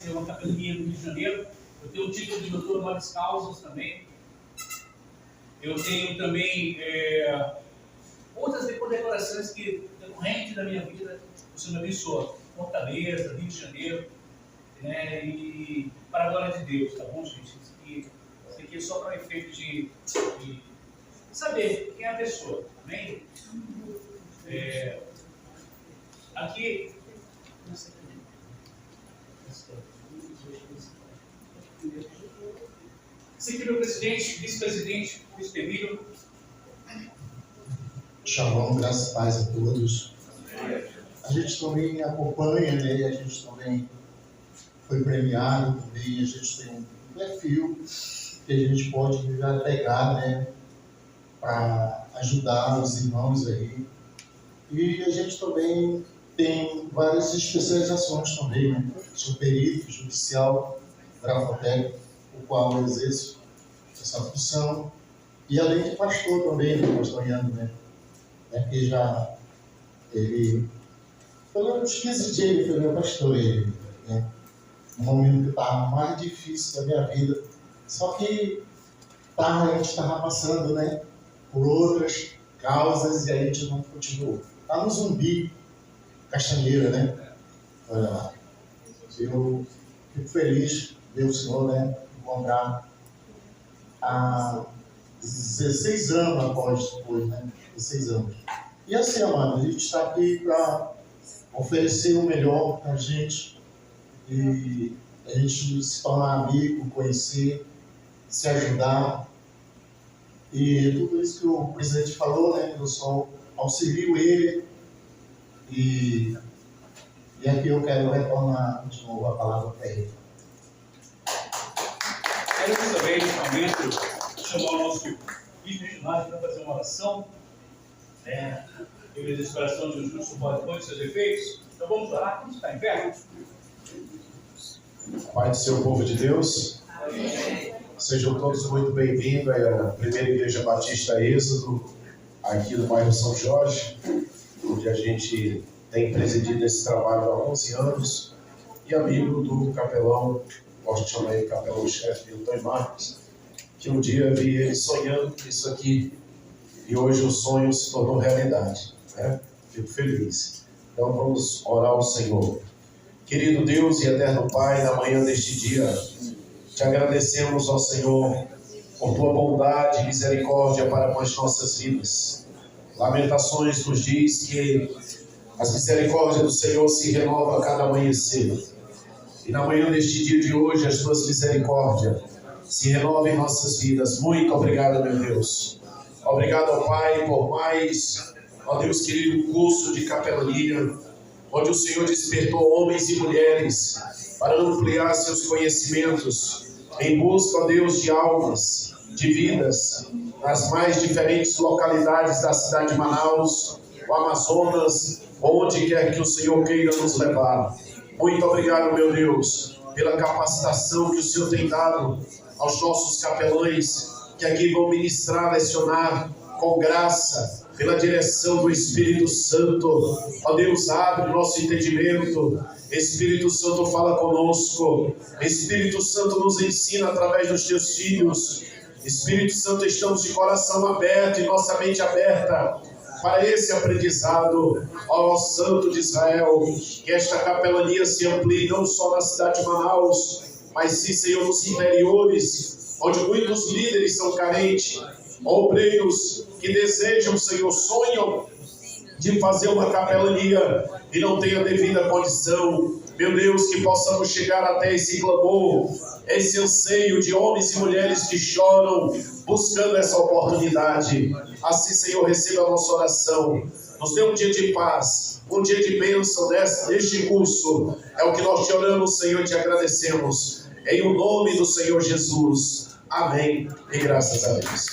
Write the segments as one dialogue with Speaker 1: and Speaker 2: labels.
Speaker 1: É uma capelania do Rio de Janeiro. Eu tenho o título de doutor honoris causas também. Eu tenho também outras condecorações que, decorrente da minha vida, o Senhor me abençoou. Fortaleza, Rio de Janeiro, né? E para a glória de Deus, tá bom, gente? Isso aqui é só para efeito de saber quem é a pessoa, amém? Aqui. Esse aqui é meu presidente, vice-presidente, Luiz Temílio.
Speaker 2: Shalom, graças e paz a todos. A gente também acompanha, né? A gente também foi premiado, também a gente tem um perfil que a gente pode agregar, né? Para ajudar os irmãos aí. E a gente também tem várias especializações também, né? Sou perito judicial, grafotécnico, o qual eu exerço essa função. E além de pastor também, né? Pastoreando, né? Que já ele, pelo menos 15 dias ele foi meu pastor, ele, né? No momento que estava mais difícil da minha vida. Só que a gente estava passando, né? Por outras causas e a gente não continuou. Está no Zumbi, Castanheira, né? Olha lá. Eu fico feliz de ver o senhor, né? Encontrar há 16 anos após depois, né? 16 anos. E assim, amado, a gente está aqui para oferecer o melhor para a gente e a gente se tornar amigo, conhecer, se ajudar. E tudo isso que o presidente falou, né? Eu só auxilio ele e aqui eu quero retornar de novo a palavra para ele.
Speaker 1: Quero também, nesse momento, chamar o nosso vice-missionário para fazer uma oração. Ele diz que o coração de Jesus pode seus efeitos. Então vamos orar, vamos ficar em pé.
Speaker 3: Pai do seu povo de Deus, sejam todos muito bem-vindos à primeira Igreja Batista Êxodo, aqui no bairro São Jorge, onde a gente tem presidido esse trabalho há 11 anos, e amigo do capelão, posso chamar ele capelão-chefe, Antônio Marcos, que um dia vi ele sonhando isso aqui, e hoje o sonho se tornou realidade, né? Fico feliz. Então vamos orar ao Senhor. Querido Deus e eterno Pai, na manhã deste dia, te agradecemos, ó Senhor, por tua bondade e misericórdia para com as nossas vidas. Lamentações nos diz que as misericórdias do Senhor se renovam a cada amanhecer. E na manhã deste dia de hoje, as tuas misericórdias se renovam em nossas vidas. Muito obrigado, meu Deus. Obrigado ao Pai por mais, ó Deus querido, curso de capelania, onde o Senhor despertou homens e mulheres para ampliar seus conhecimentos em busca, ó Deus, de almas, de vidas, nas mais diferentes localidades da cidade de Manaus, o Amazonas, onde quer que o Senhor queira nos levar. Muito obrigado, meu Deus, pela capacitação que o Senhor tem dado aos nossos capelães, que aqui vão ministrar, lecionar com graça, pela direção do Espírito Santo. Ó Deus, abre o nosso entendimento. Espírito Santo, fala conosco. Espírito Santo, nos ensina através dos teus filhos. Espírito Santo, estamos de coração aberto e nossa mente aberta para esse aprendizado. Ó Santo de Israel, que esta capelania se amplie não só na cidade de Manaus, mas sim, Senhor, nos interiores, onde muitos líderes são carentes, obreiros que desejam, Senhor, sonham de fazer uma capelania e não tem a devida condição. Meu Deus, que possamos chegar até esse clamor, esse anseio de homens e mulheres que choram, buscando essa oportunidade. Assim, Senhor, receba a nossa oração. Nos dê um dia de paz, um dia de bênção neste curso. É o que nós te oramos, Senhor, e te agradecemos. Em o nome do Senhor Jesus. Amém. E graças a Deus.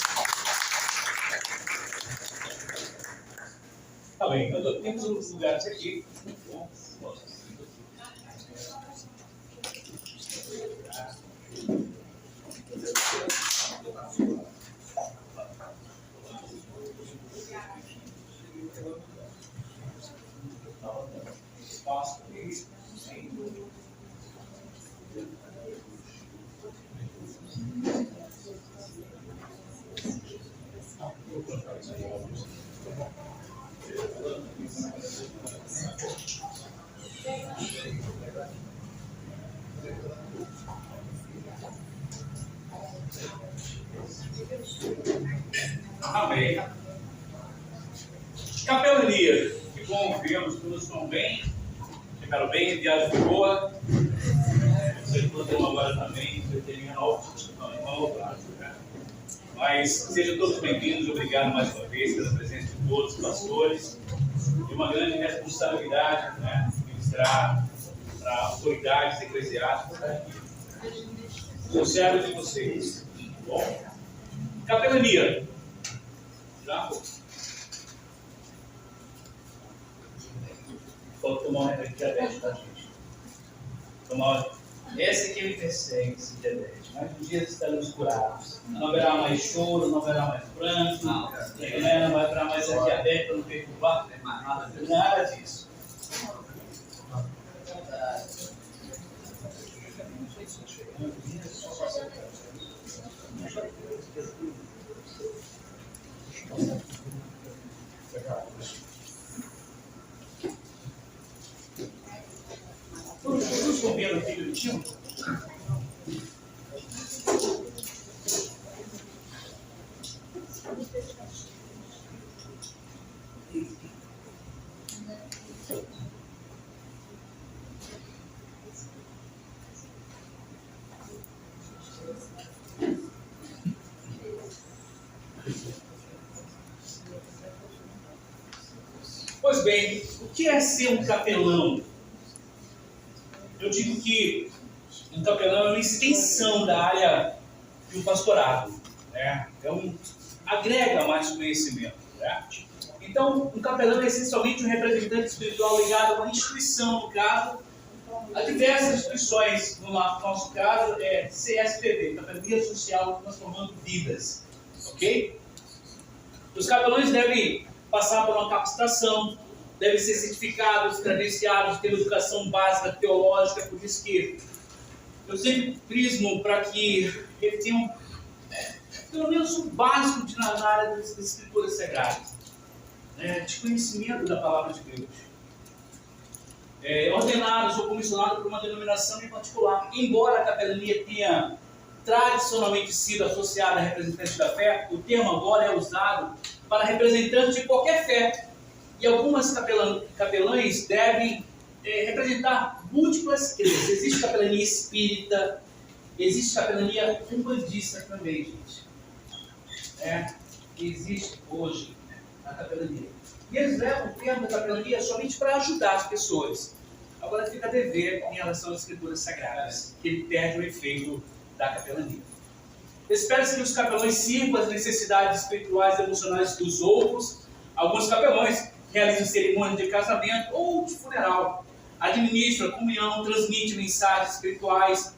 Speaker 1: Tá bem, então temos uns lugares aqui. Espaço aqui. Amém. Capelania. Que bom vê-los, todos estão bem. Chegaram bem, a viagem foi boa. Vocês estão agora também, mas sejam todos bem-vindos, obrigado mais uma vez pela presença de todos os pastores. E uma grande responsabilidade, né, ministrar para autoridades eclesiásticas aqui. Sou servo de vocês. Bom, capelania. Já? Pode tomar um diabetes, tá, gente? Tomar. Essa aqui me persegue, esse diabetes. Mas um dia estaremos curados. Não haverá mais choro, não haverá mais pranto, não haverá mais a diabetes para não perturbar. Nada disso. Todos estão vendo aqui direitinho? Pois bem, o que é ser um capelão? Eu digo que um capelão é uma extensão da área do pastorado, né? Agrega mais conhecimento, né? Então, um capelão é essencialmente um representante espiritual ligado a uma instituição, no caso, a diversas instituições. No nosso caso, é CSPV, Capelania Social Transformando Vidas, ok? Os capelões devem passar por uma capacitação, devem ser certificados, credenciados, ter educação básica teológica, por isso que eu sempre prismo para que eles tenham pelo menos o básico na área das escrituras sagradas, de conhecimento da palavra de Deus. Ordenados ou comissionados por uma denominação em particular. Embora a capelania tenha tradicionalmente sido associada a representantes da fé, o termo agora é usado para representantes de qualquer fé. E algumas capelães devem representar múltiplas crenças. Existe capelania espírita, existe capelania umbandista também, gente. Existe hoje a capelania. E eles levam o termo da capelania somente para ajudar as pessoas. Agora fica a dever em relação às escrituras sagradas, que ele perde o efeito da capelania. Espera-se que os capelões sirvam as necessidades espirituais e emocionais dos outros. Alguns capelões realizam cerimônias de casamento ou de funeral, administra comunhão, transmite mensagens espirituais,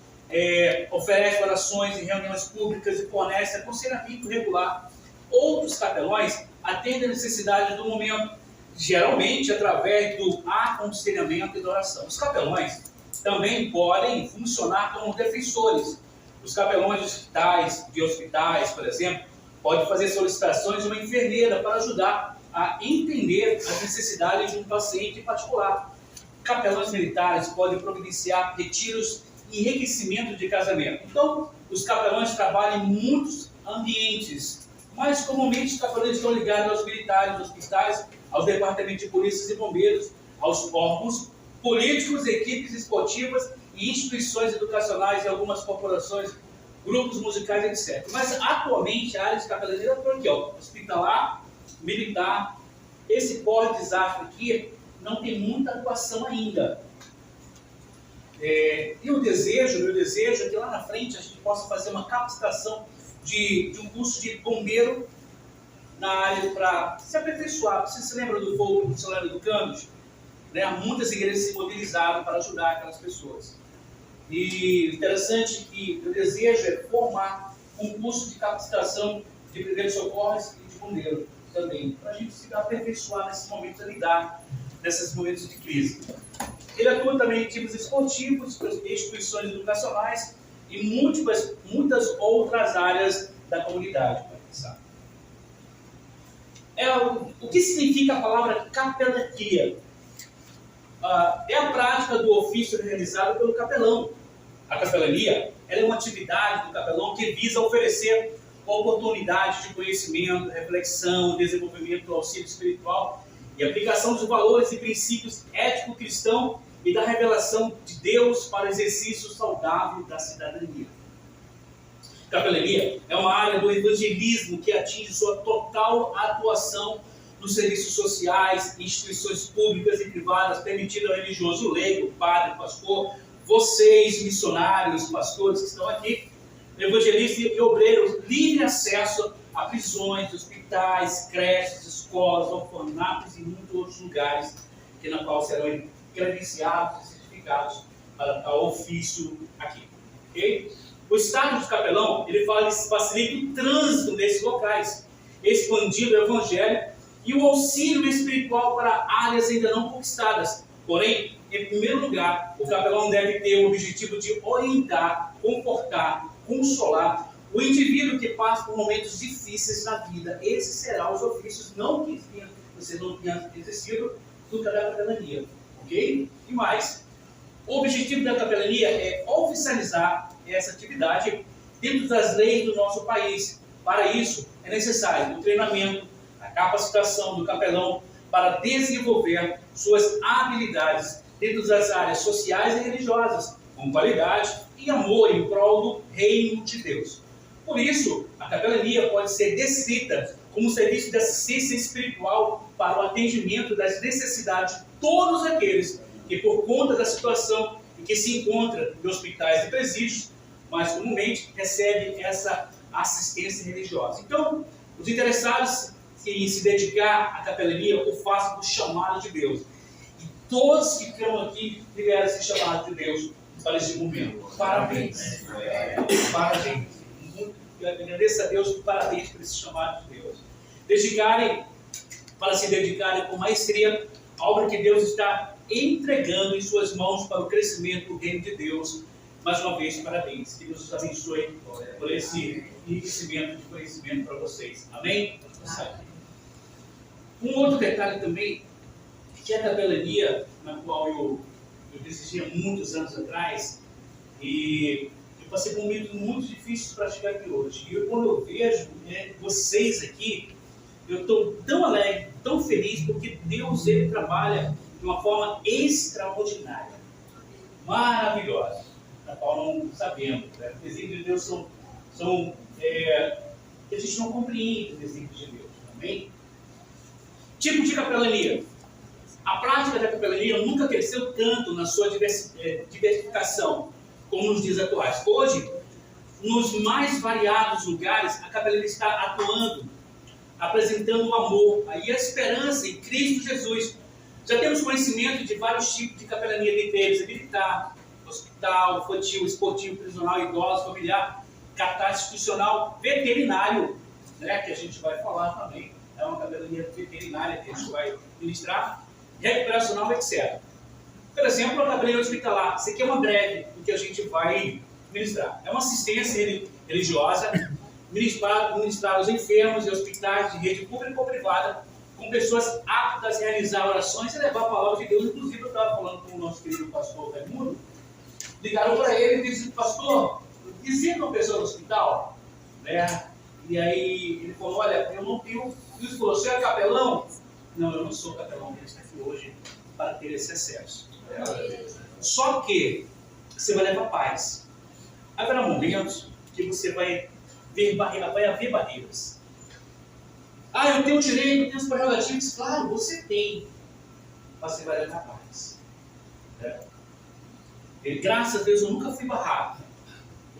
Speaker 1: oferece orações em reuniões públicas e fornece aconselhamento regular. Outros capelões atendem a necessidade do momento, geralmente através do aconselhamento e da oração. Os capelões também podem funcionar como defensores. Os capelões de hospitais, por exemplo, podem fazer solicitações de uma enfermeira para ajudar a entender as necessidades de um paciente em particular. Capelões militares podem providenciar retiros e enriquecimento de casamento. Então, os capelões trabalham em muitos ambientes, mas comumente os capelões estão ligados aos militares, aos hospitais, aos departamentos de polícias e bombeiros, aos órgãos políticos, equipes esportivas e instituições educacionais e algumas corporações, grupos musicais, etc. Mas atualmente a área de capelania é por aqui, hospitalar, militar. Esse pós-desastre aqui não tem muita atuação ainda. E o meu desejo é que lá na frente a gente possa fazer uma capacitação de um curso de bombeiro na área para se aperfeiçoar. Você se lembra do fogo missionário do Campos? Muitas igrejas se mobilizaram para ajudar aquelas pessoas. E interessante que o desejo é formar um curso de capacitação de primeiros socorros e de bombeiro também, para a gente se aperfeiçoar nesse momento de lidar nesses momentos de crise. Ele atua também em times esportivos, instituições educacionais e muitas outras áreas da comunidade, para pensar. O que significa a palavra capelania? É a prática do ofício realizado pelo capelão. A capelania é uma atividade do capelão que visa oferecer oportunidade de conhecimento, reflexão, desenvolvimento do auxílio espiritual e aplicação dos valores e princípios ético-cristãos e da revelação de Deus para o exercício saudável da cidadania. Capelania é uma área do evangelismo que atinge sua total atuação nos serviços sociais, instituições públicas e privadas, permitindo ao religioso leigo, padre, pastor, vocês, missionários, pastores que estão aqui, evangelistas e obreiros, livre acesso a prisões, hospitais, creches, escolas, orfanatos e muitos outros lugares na qual serão credenciados e certificados para tal ofício aqui. Okay? O estágio de capelão, ele facilita o trânsito nesses locais, expandindo o evangelho e o auxílio espiritual para áreas ainda não conquistadas. Porém, em primeiro lugar, o capelão deve ter o objetivo de orientar, confortar, consolar o indivíduo que passa por momentos difíceis na vida. Esses serão os ofícios não que você não tenha exercido do da capelania. Ok? E mais, o objetivo da capelania é oficializar essa atividade dentro das leis do nosso país. Para isso, é necessário o treinamento, a capacitação do capelão para desenvolver suas habilidades dentro das áreas sociais e religiosas, com qualidade e amor em prol do reino de Deus. Por isso, a capelania pode ser descrita como um serviço de assistência espiritual para o atendimento das necessidades de todos aqueles que, por conta da situação em que se encontram em hospitais e presídios, mais comumente recebem essa assistência religiosa. Então, os interessados em se dedicar à capelania o façam do chamado de Deus. E todos que estão aqui tiveram esse chamado de Deus para esse momento. Parabéns. Parabéns. Eu agradeço a Deus, parabéns por esse chamado de Deus. Para se dedicarem com maestria à obra que Deus está entregando em suas mãos para o crescimento do reino de Deus. Mais uma vez, parabéns. Que Deus os abençoe por esse enriquecimento de conhecimento para vocês. Amém? Um outro detalhe também, que a capelania, na qual eu desejei há muitos anos atrás, e eu passei por momentos muito difíceis para chegar aqui hoje. E quando eu vejo vocês aqui, eu estou tão alegre, tão feliz, porque Deus, Ele trabalha de uma forma extraordinária, maravilhosa, da qual não sabemos. Né? Os desígnios de Deus são que a gente não compreende os desígnios de Deus. Amém? Tipo de capelania. A prática da capelania nunca cresceu tanto na sua diversificação como nos dias atuais. Hoje, nos mais variados lugares, a capelania está atuando, apresentando o amor e a esperança em Cristo Jesus. Já temos conhecimento de vários tipos de capelania, dentre eles militar, hospital, infantil, esportivo, prisional, idoso, familiar, catar institucional, veterinário, né, que a gente vai falar também. É uma capelania veterinária que a gente vai ministrar, recuperacional, etc. Por exemplo, a capelania hospitalar. Isso aqui é uma breve do que a gente vai ministrar. É uma assistência religiosa ministrar aos enfermos e hospitais de rede pública ou privada, com pessoas aptas a realizar orações e levar a palavra de Deus. Inclusive, eu estava falando com o nosso querido pastor Raimundo, ligaram para ele e disseram: pastor, visita uma pessoa no hospital, né? E aí ele falou: olha, eu não tenho. Ele falou: você é capelão? Não, eu não sou capelão, eu estou aqui hoje para ter esse acesso. Só que você vai levar paz. Haverá momentos que você vai haver barreiras. Ah, eu tenho direito, eu tenho as prerrogativas. Claro, você tem. Mas você vai levar paz. E, graças a Deus, eu nunca fui barrado.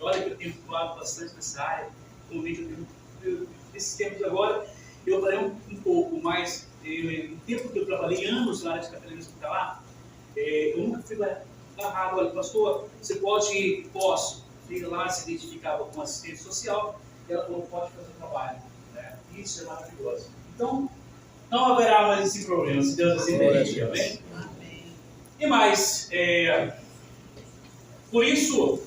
Speaker 1: Olha que eu tenho atuado bastante nessa área. Nesses tempos agora, eu parei um pouco, mas no tempo que eu trabalhei anos na área de capelania hospitalar, eu nunca fui barrado. Olha, pastor, você pode ir? Posso. Veio lá, se identificava com assistente social, e ela falou: pode fazer o trabalho. Né? Isso é maravilhoso. Então, não haverá mais esse problema, se Deus assim permitir. Amém? E mais, por isso,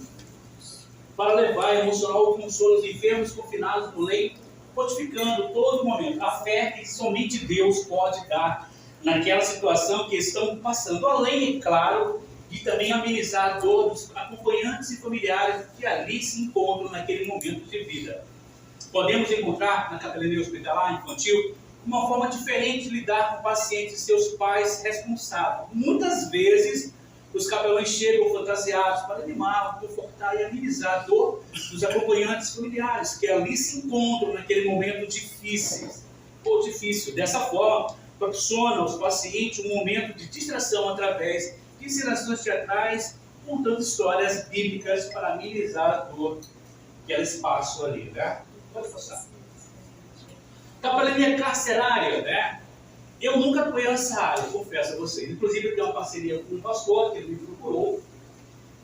Speaker 1: para levar emocional o consolo aos enfermos confinados no leito, fortificando todo momento a fé que somente Deus pode dar naquela situação que estão passando, além, é claro, de também amenizar a dor dos acompanhantes e familiares que ali se encontram naquele momento de vida. podemos encontrar na capelania hospitalar infantil uma forma diferente de lidar com pacientes e seus pais responsáveis. Muitas vezes, os capelães chegam fantasiados para animar, confortar e amenizar a dor dos acompanhantes familiares, que ali se encontram naquele momento difícil. Dessa forma, proporciona aos pacientes um momento de distração através de encenações teatrais, contando histórias bíblicas para amenizar a dor que eles passam ali, né? Pode passar. Capelania carcerária, né? Eu nunca atuei nessa área, confesso a vocês. Inclusive, eu tenho uma parceria com um pastor que ele me procurou.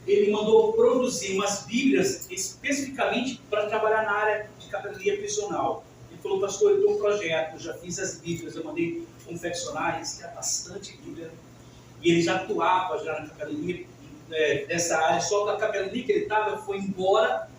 Speaker 1: Ele mandou produzir umas bíblias especificamente para trabalhar na área de capelania prisional. Ele falou, pastor, eu tenho um projeto, eu já fiz as bíblias, eu mandei confeccionar, isso é bastante bíblia. E ele já atuava já na capelania dessa área, só que a capelania que ele estava foi embora.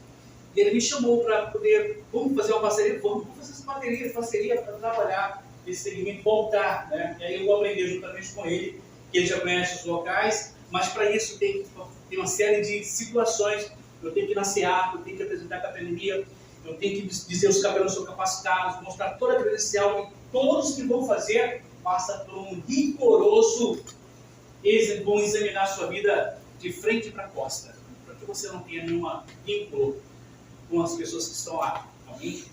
Speaker 1: E ele me chamou para poder, vamos fazer uma parceria, vamos fazer essa parceria para trabalhar esse segmento, voltar, né? E aí eu vou aprender juntamente com ele, que ele já conhece os locais, mas para isso tem uma série de situações. Eu tenho que ir na CEA, eu tenho que apresentar a capelania, eu tenho que dizer os capelães são capacitados, mostrar toda a credencial, e todos que vão fazer passam por um rigoroso, eles vão examinar a sua vida de frente para a costa, para que você não tenha nenhuma vínculo com as pessoas que estão lá. Amém?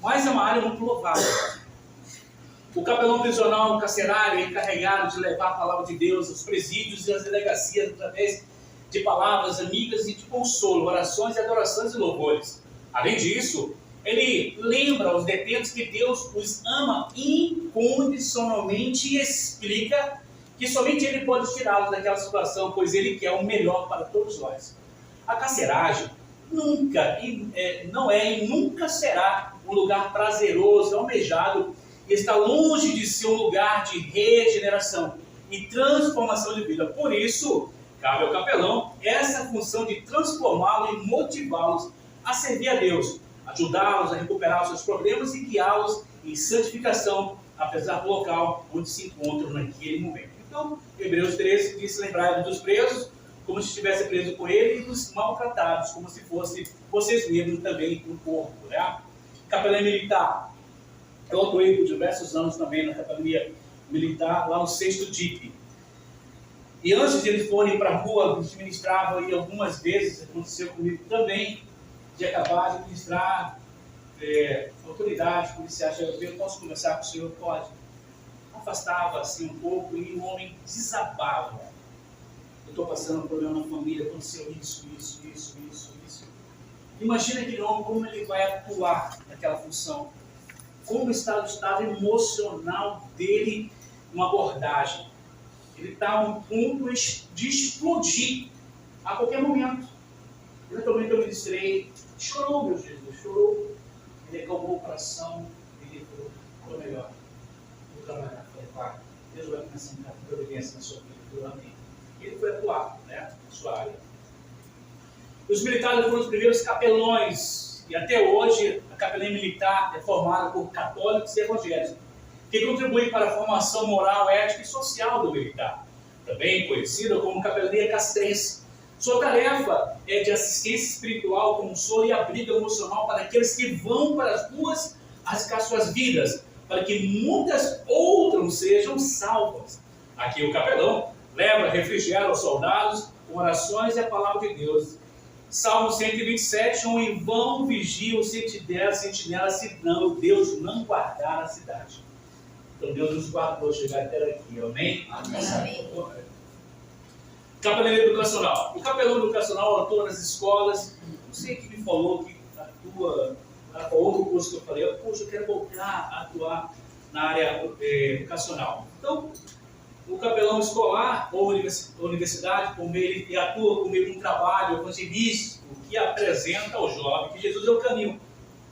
Speaker 1: Mas é uma área muito louvável. O capelão prisional carcerário é encarregado de levar a palavra de Deus aos presídios e às delegacias através de palavras amigas e de consolo, orações, adorações e louvores. Além disso, ele lembra aos detentos que Deus os ama incondicionalmente e explica que somente Ele pode tirá-los daquela situação, pois Ele quer o melhor para todos nós. A carceragem não é e nunca será um lugar prazeroso, almejado, e está longe de ser um lugar de regeneração e transformação de vida. Por isso, cabe ao capelão essa função de transformá-los e motivá-los a servir a Deus, ajudá-los a recuperar os seus problemas e guiá-los em santificação, apesar do local onde se encontram naquele momento. Então, Hebreus 13 diz: lembrai-vos dos presos, como se estivesse preso com ele, e dos maltratados, como se fossem vocês mesmos também no corpo. Né? Capelania militar. Eu atuei por diversos anos também na capelania militar, lá no 6º DIP. E antes de eles forem para a rua, a gente ministrava, e algumas vezes aconteceu comigo também, de acabar de ministrar, autoridades policiais, eu posso conversar com o senhor? Pode. Afastava assim um pouco e o homem desabava. Eu estou passando um problema na família, aconteceu isso. Imagina aquele homem, como ele vai atuar naquela função. Como está o estado emocional dele numa abordagem. Ele está a um ponto de explodir a qualquer momento. Eventualmente eu ministrei, chorou, meu Jesus, chorou. Ele acalmou o coração, ele falou, estou melhor, vou trabalhar. Falei, claro, Deus vai começar a dar providência na sua vida, amém. Ele foi atuar, né, na sua área. Os militares foram os primeiros capelões, e até hoje a capelania militar é formada por católicos e evangélicos, que contribuem para a formação moral, ética e social do militar, também conhecida como capelania castrense. Sua tarefa é de assistência espiritual, consolo e abrigo emocional para aqueles que vão para as ruas arriscar suas vidas, para que muitas outras sejam salvas. Aqui o capelão leva refrigério aos soldados com orações e a palavra de Deus. Salmo 127, um em vão vigia os sentinelas, se não Deus não guardar a cidade. Então Deus nos guardou chegar até aqui, amém? Amém. Capelania educacional. O capelão educacional atua nas escolas. Não sei quem me falou que atua, para outro curso que eu falei, eu quero voltar a atuar na área educacional. Então, o capelão escolar ou universidade, como ele atua como um trabalho evangelístico que apresenta ao jovem que Jesus é o caminho.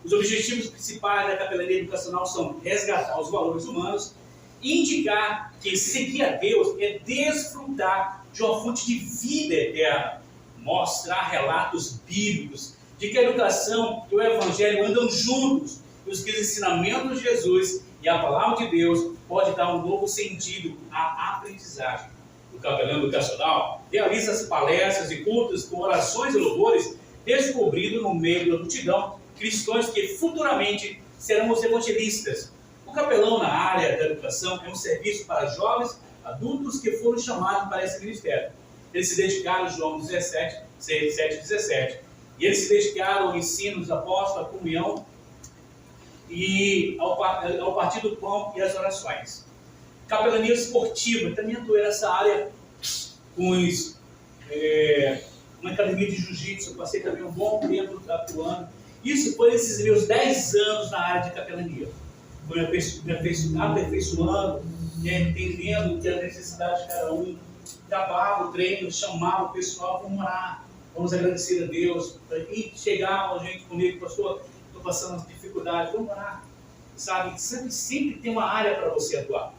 Speaker 1: Os objetivos principais da capelania educacional são resgatar os valores humanos e indicar que seguir a Deus é desfrutar de uma fonte de vida eterna, mostrar relatos bíblicos de que a educação e o evangelho andam juntos, e os ensinamentos de Jesus e a palavra de Deus pode dar um novo sentido à aprendizagem. O capelão educacional realiza as palestras e cultos com orações e louvores, descobrindo no meio da multidão cristãos que futuramente serão os evangelistas. O capelão na área da educação é um serviço para jovens adultos que foram chamados para esse ministério. Eles se dedicaram a João 17, 7 e 17. E eles se dedicaram ao ensino dos apóstolos, à comunhão e ao partir do pão e às orações. Capelania esportiva, também atuei nessa área com uma academia de jiu-jitsu. Eu passei também um bom tempo atuando. Isso foi esses meus 10 anos na área de capelania. Fui me aperfeiçoando, entendendo que a necessidade de cada um. Acabava o treino, chamava o pessoal, vamos orar, vamos agradecer a Deus. E chegava a gente comigo, pastor, estou passando uma dificuldade, vamos orar. Sabe, sempre tem uma área para você atuar.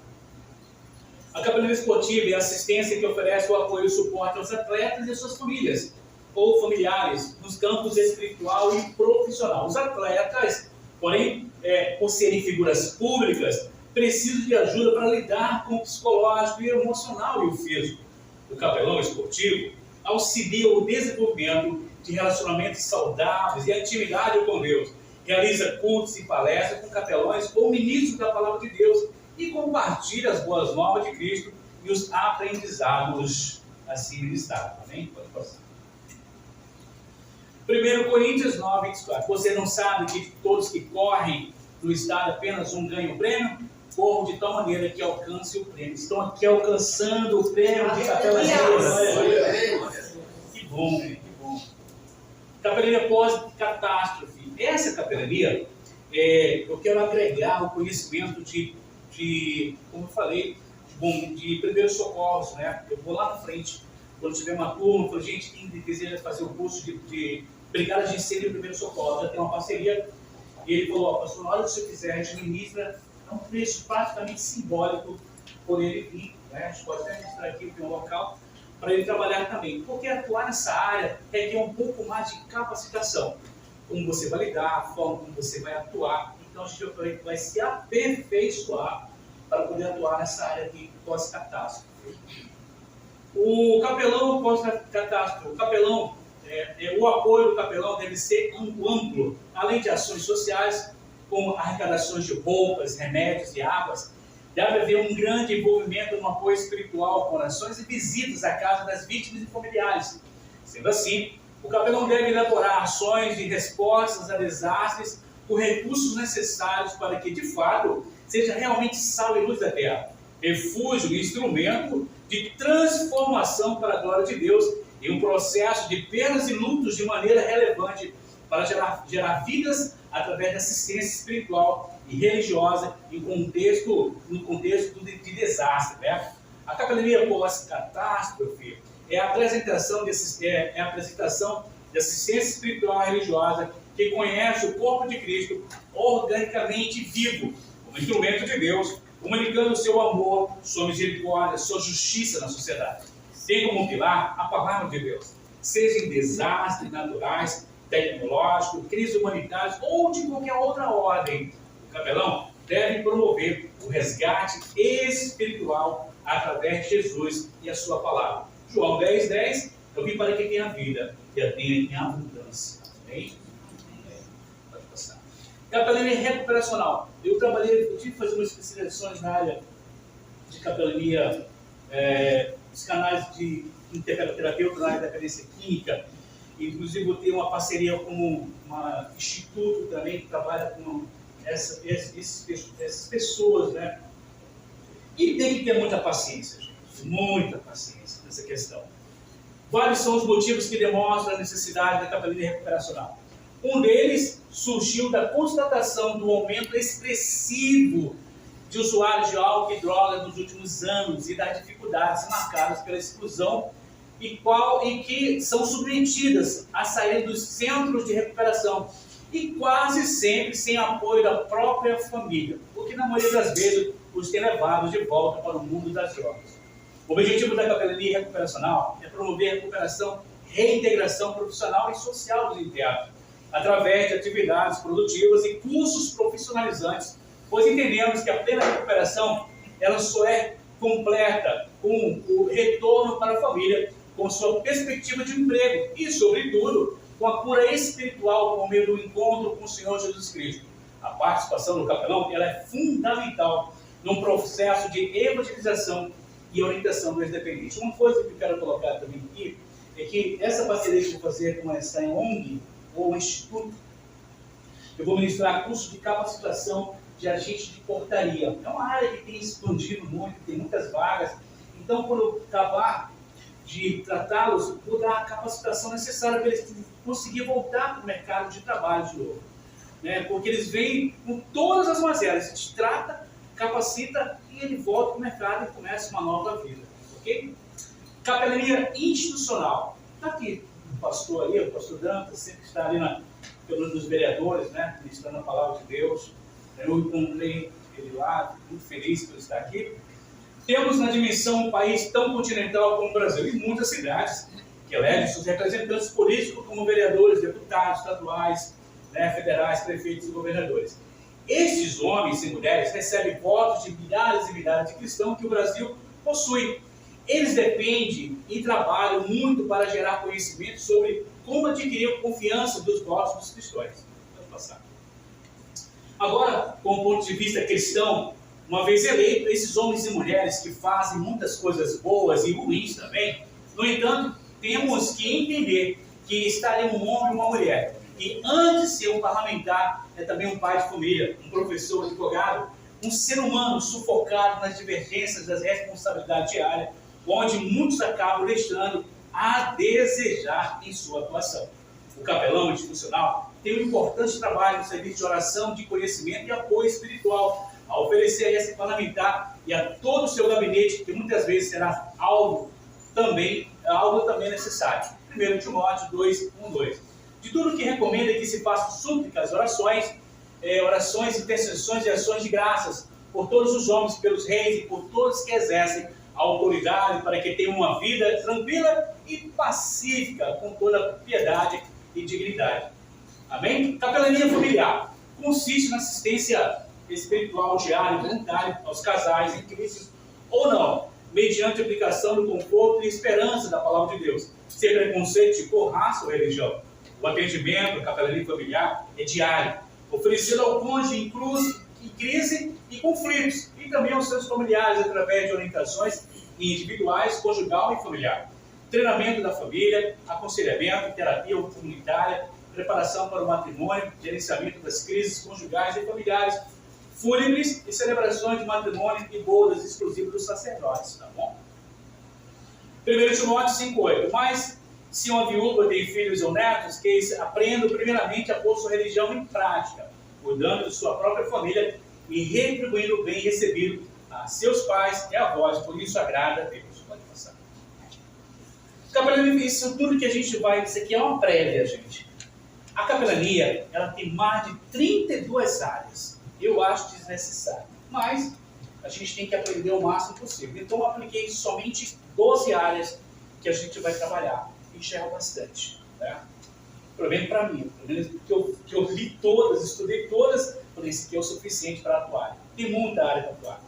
Speaker 1: A capelania esportiva é a assistência que oferece o apoio e o suporte aos atletas e às suas famílias, ou familiares, nos campos espiritual e profissional. Os atletas, porém, por serem figuras públicas, precisam de ajuda para lidar com o psicológico e o emocional e o físico. O capelão esportivo auxilia o desenvolvimento de relacionamentos saudáveis e a intimidade com Deus. Realiza cultos e palestras com capelões ou ministros da palavra de Deus e compartilha as boas novas de Cristo e os aprendizados assim ministrados. Amém? Pode passar. 1 Coríntios 9, 24. Você não sabe que todos que correm no estado apenas um ganham o prêmio? Corram de tal maneira que alcance o prêmio. Estão aqui alcançando o prêmio de capelania. Que bom, né? Que bom. Capelania pós-catástrofe. Essa capelania, eu quero agregar o conhecimento como eu falei, de primeiros socorros, né? Eu vou lá na frente, quando tiver uma turma, eu falo, gente, quem deseja fazer o curso de Brigada de Incêndio e Primeiro Socorro, já tem uma parceria. E ele falou, pastor, na hora que você quiser, a gente ministra, é um preço praticamente simbólico por ele vir, né? A gente pode até registrar aqui, tem um local, para ele trabalhar também. Porque atuar nessa área requer um pouco mais de capacitação. Como você vai lidar, a forma como você vai atuar. Então a gente vai se aperfeiçoar para poder atuar nessa área de pós-catástrofe. O capelão pós-catástrofe, o apoio do capelão deve ser amplo, além de ações sociais, como arrecadações de roupas, remédios e águas. Deve haver um grande envolvimento no apoio espiritual, com orações e visitas à casa das vítimas e familiares. Sendo assim, o capelão deve elaborar ações de respostas a desastres com recursos necessários para que, de fato, seja realmente sal e luz da terra, refúgio e instrumento de transformação para a glória de Deus e um processo de perdas e lutos de maneira relevante para gerar vidas através da assistência espiritual e religiosa no contexto de desastre. Né? A capelania pós-catástrofe é a apresentação de assistência espiritual e religiosa que conhece o corpo de Cristo organicamente vivo, como instrumento de Deus, comunicando o seu amor, sua misericórdia, sua justiça na sociedade. Tem como pilar a palavra de Deus, seja em desastres naturais, tecnológicos, crises humanitárias ou de qualquer outra ordem. O capelão deve promover o resgate espiritual através de Jesus e a sua palavra. João 10, 10, eu vim para que tenha vida e a tenha em abundância. Amém? Pode passar. Capelania recuperacional. Eu tive que fazer umas especializações na área de capelania, os canais de terapeuta na área da dependência química. Inclusive, eu tenho uma parceria com um instituto também que trabalha com essas pessoas, né? E tem que ter muita paciência, gente. Muita paciência nessa questão. Vários são os motivos que demonstram a necessidade da capelania recuperacional. Um deles surgiu da constatação do aumento expressivo de usuários de álcool e drogas nos últimos anos e das dificuldades marcadas pela exclusão e que são submetidas a sair dos centros de recuperação e quase sempre sem apoio da própria família, o que na maioria das vezes os tem levado de volta para o mundo das drogas. O objetivo da capelania recuperacional é promover a recuperação, reintegração profissional e social dos internos, através de atividades produtivas e cursos profissionalizantes, pois entendemos que a plena recuperação ela só é completa com o retorno para a família, com sua perspectiva de emprego e, sobretudo, com a cura espiritual por meio do encontro com o Senhor Jesus Cristo. A participação do capelão ela é fundamental num processo de evangelização e orientação do ex-dependente. Uma coisa que eu quero colocar também aqui é que essa parceria que eu vou fazer com essa ONG ou instituto, eu vou ministrar curso de capacitação de agente de portaria. É uma área que tem expandido muito, tem muitas vagas. Então, quando eu acabar de tratá-los, vou dar a capacitação necessária para eles conseguirem voltar para o mercado de trabalho de novo. Né? Porque eles vêm com todas as mazelas, a gente trata, capacita e ele volta para o mercado e começa uma nova vida. Ok? Capelania institucional. Está aqui o pastor ali, o pastor Dantas, sempre está ali pelos dos vereadores, né? Ministrando a palavra de Deus. Eu encontrei ele lá, muito feliz por estar aqui. Temos na dimensão um país tão continental como o Brasil, e muitas cidades que elegem seus representantes políticos como vereadores, deputados estaduais, né, federais, prefeitos e governadores. Estes homens e mulheres recebem votos de milhares e milhares de cristãos que o Brasil possui. Eles dependem e trabalham muito para gerar conhecimento sobre como adquirir a confiança dos votos dos cristãos. Vamos passar. Agora, com o ponto de vista cristão, uma vez eleito, esses homens e mulheres que fazem muitas coisas boas e ruins também, no entanto, temos que entender que está ali um homem e uma mulher, que antes de ser um parlamentar, é também um pai de família, um professor, um advogado, um ser humano sufocado nas divergências das responsabilidades diárias, onde muitos acabam deixando a desejar em sua atuação. O capelão institucional tem um importante trabalho no serviço de oração, de conhecimento e apoio espiritual, a oferecer a esse parlamentar e a todo o seu gabinete, que muitas vezes será algo também necessário. 1 Timóteo 2:1-2. De tudo que recomenda que se façam súplicas, orações, intercessões e ações de graças por todos os homens, pelos reis e por todos que exercem a autoridade, para que tenham uma vida tranquila e pacífica, com toda piedade e dignidade. Amém? Capelania familiar consiste na assistência espiritual diária e voluntária aos casais em crise ou não, mediante a aplicação do conforto e esperança da palavra de Deus, sem preconceito de cor, raça ou religião. O atendimento à capelania familiar é diário, oferecido ao cônjuge em crise e conflitos, e também aos seus familiares através de orientações individuais, conjugal e familiar. Treinamento da família, aconselhamento, terapia comunitária, preparação para o matrimônio, gerenciamento das crises conjugais e familiares, fúnebres e celebrações de matrimônio e bodas exclusivas dos sacerdotes, tá bom? 1 Timóteo 5:8. Mas se uma viúva tem filhos ou netos, que eles aprendam primeiramente a pôr sua religião em prática, cuidando de sua própria família e retribuindo o bem recebido a seus pais e avós, por isso agrada a Deus. Pode passar. Capelania, isso tudo que a gente vai... Isso aqui é uma prévia, gente. A capelania, ela tem mais de 32 áreas. Eu acho desnecessário, mas a gente tem que aprender o máximo possível. Então eu apliquei somente 12 áreas que a gente vai trabalhar. E já é bastante, né? Pelo menos para mim, pelo menos que eu li todas, estudei todas, por isso que é o suficiente para atuar. Tem muita área para atuar.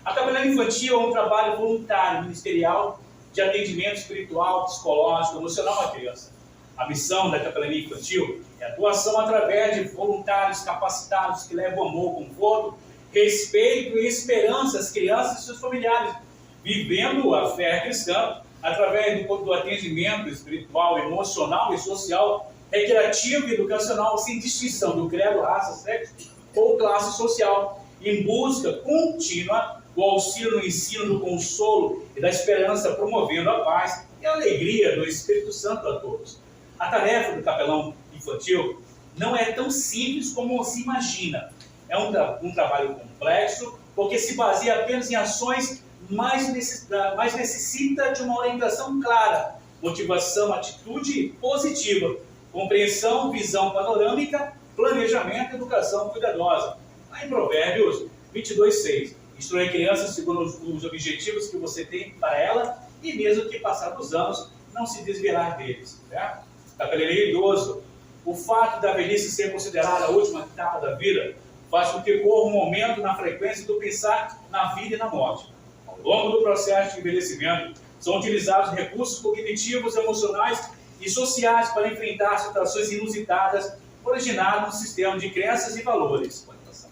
Speaker 1: A capelania infantil é um trabalho voluntário, ministerial, de atendimento espiritual, psicológico, emocional à criança. A missão da capelania infantil é a atuação através de voluntários capacitados que levam amor, conforto, respeito e esperança às crianças e seus familiares, vivendo a fé cristã através do atendimento espiritual, emocional e social, recreativo e educacional, sem distinção do credo, raça, sexo ou classe social, em busca contínua do auxílio no ensino, do consolo e da esperança, promovendo a paz e a alegria do Espírito Santo a todos. A tarefa do capelão infantil não é tão simples como se imagina. É um trabalho complexo, porque se baseia apenas em ações, mas necessita de uma orientação clara, motivação, atitude positiva, compreensão, visão panorâmica, planejamento e educação cuidadosa. Lá em Provérbios 22:6, instruir a criança segundo os objetivos que você tem para ela, e mesmo que passar dos anos, não se desviar deles. Né? Capelania idoso. O fato da velhice ser considerada a última etapa da vida faz com que ocorra um momento na frequência do pensar na vida e na morte. Ao longo do processo de envelhecimento, são utilizados recursos cognitivos, emocionais e sociais para enfrentar situações inusitadas originadas no sistema de crenças e valores. Pode passar.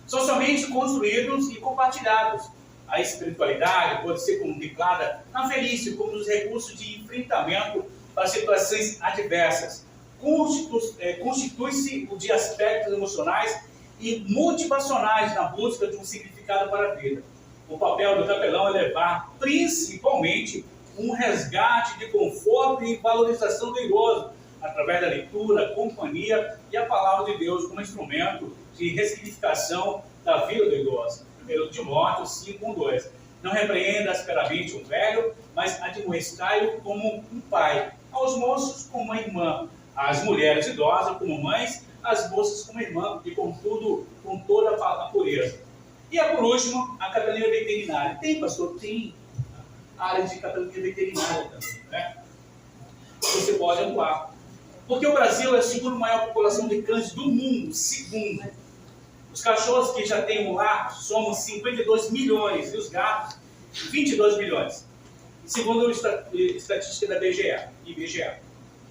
Speaker 1: Socialmente construídos e compartilhados. A espiritualidade pode ser contemplada na velhice como os recursos de enfrentamento para situações adversas. Constitui-se de aspectos emocionais e motivacionais na busca de um significado para a vida. O papel do capelão é levar principalmente um resgate de conforto e valorização do idoso, através da leitura, companhia e a palavra de Deus como instrumento de ressignificação da vida do idoso. 1 Timóteo 5:2. Não repreenda asperamente um velho, mas admoestai-o como um pai, aos moços como uma irmã, às mulheres idosas como mães, às moças como irmã, e contudo com toda a pureza. E por último, a capelania veterinária. Tem, pastor? Tem área de capelania veterinária também, né? Você pode atuar. Porque o Brasil é a segunda maior população de cães do mundo, segundo. Os cachorros que já tem um lar somam 52 milhões e os gatos 22 milhões. Segundo a estatística da IBGE.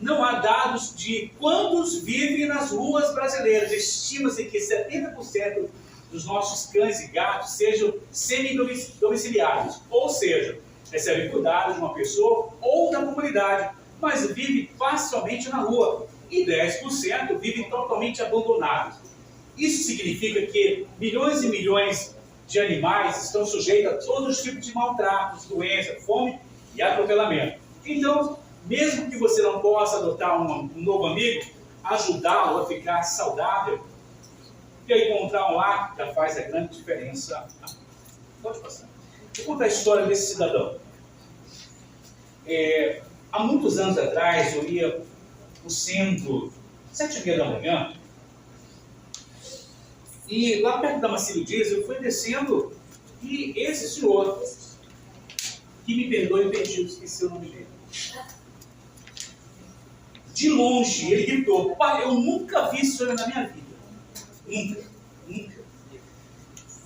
Speaker 1: Não há dados de quantos vivem nas ruas brasileiras. Estima-se que 70% dos nossos cães e gatos sejam semi-domiciliados, ou seja, recebem cuidado de uma pessoa ou da comunidade, mas vivem facilmente na rua, e 10% vivem totalmente abandonados. Isso significa que milhões e milhões de animais estão sujeitos a todos os tipos de maltratos, doenças, fome e atropelamento. Então, mesmo que você não possa adotar um novo amigo, ajudá-lo a ficar saudável e a encontrar um lar já faz a grande diferença. Pode passar. Vou contar a história desse cidadão. Há muitos anos atrás, eu ia no centro, 7h30 da manhã, e lá perto da Marcílio Dias, eu fui descendo, e esse senhor, que me perdoe, eu perdi, esqueci o nome dele. De longe, ele gritou: pai, eu nunca vi esse senhor na minha vida. Nunca.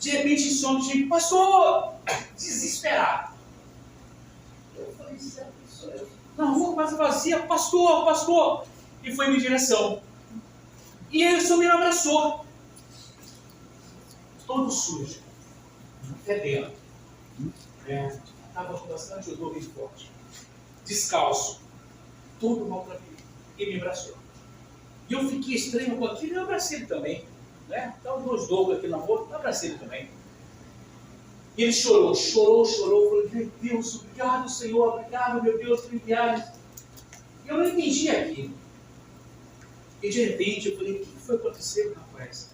Speaker 1: De repente, esse homem chega: pastor, desesperado. Eu falei: na rua quase vazia, pastor. E foi em minha direção. E aí o senhor me abraçou. Todo sujo, fedendo. Estava com bastante odor bem forte. Descalço. Todo maltratado. E me abraçou. E eu fiquei estranho com aquilo e eu abracei ele também. Estava nos dois aqui na rua, eu abracei ele também. E ele chorou. Falei: meu Deus, obrigado, Senhor, obrigado, meu Deus, por enviar. Eu não entendi aquilo. E de repente eu falei: o que foi acontecendo, rapaz?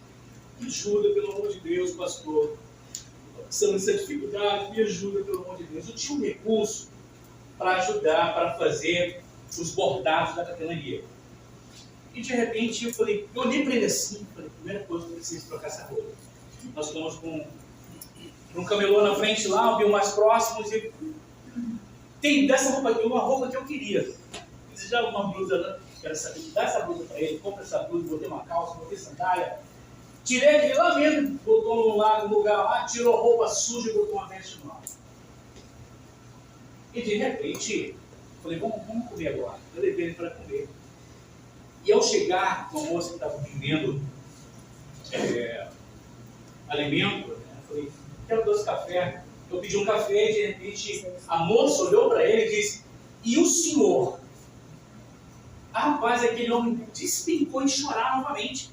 Speaker 1: Me ajuda, pelo amor de Deus, pastor. Estou passando essa dificuldade, me ajuda, pelo amor de Deus. Eu tinha um recurso para ajudar, para fazer os bordados da capelania. E de repente eu falei, eu olhei para ele assim, falei: primeira coisa, eu preciso trocar essa roupa. Nós estamos com um camelô na frente lá, viu mais próximos, e tem dessa roupa aqui, uma roupa que eu queria. Desejava uma blusa, né? Quero saber, dá essa blusa para ele, compra essa blusa, botei uma calça, botei sandália. Tirei aquele lá mesmo, botou no lugar lá, tirou roupa suja e botou uma veste nova. E de repente, falei: vamos comer agora. Eu levei ele para comer. E ao chegar, uma moça que estava vendendo alimento, falei: quero 2 cafés. Eu pedi um café e de repente a moça olhou para ele e disse: e o senhor? Rapaz, aquele homem despencou em chorar novamente.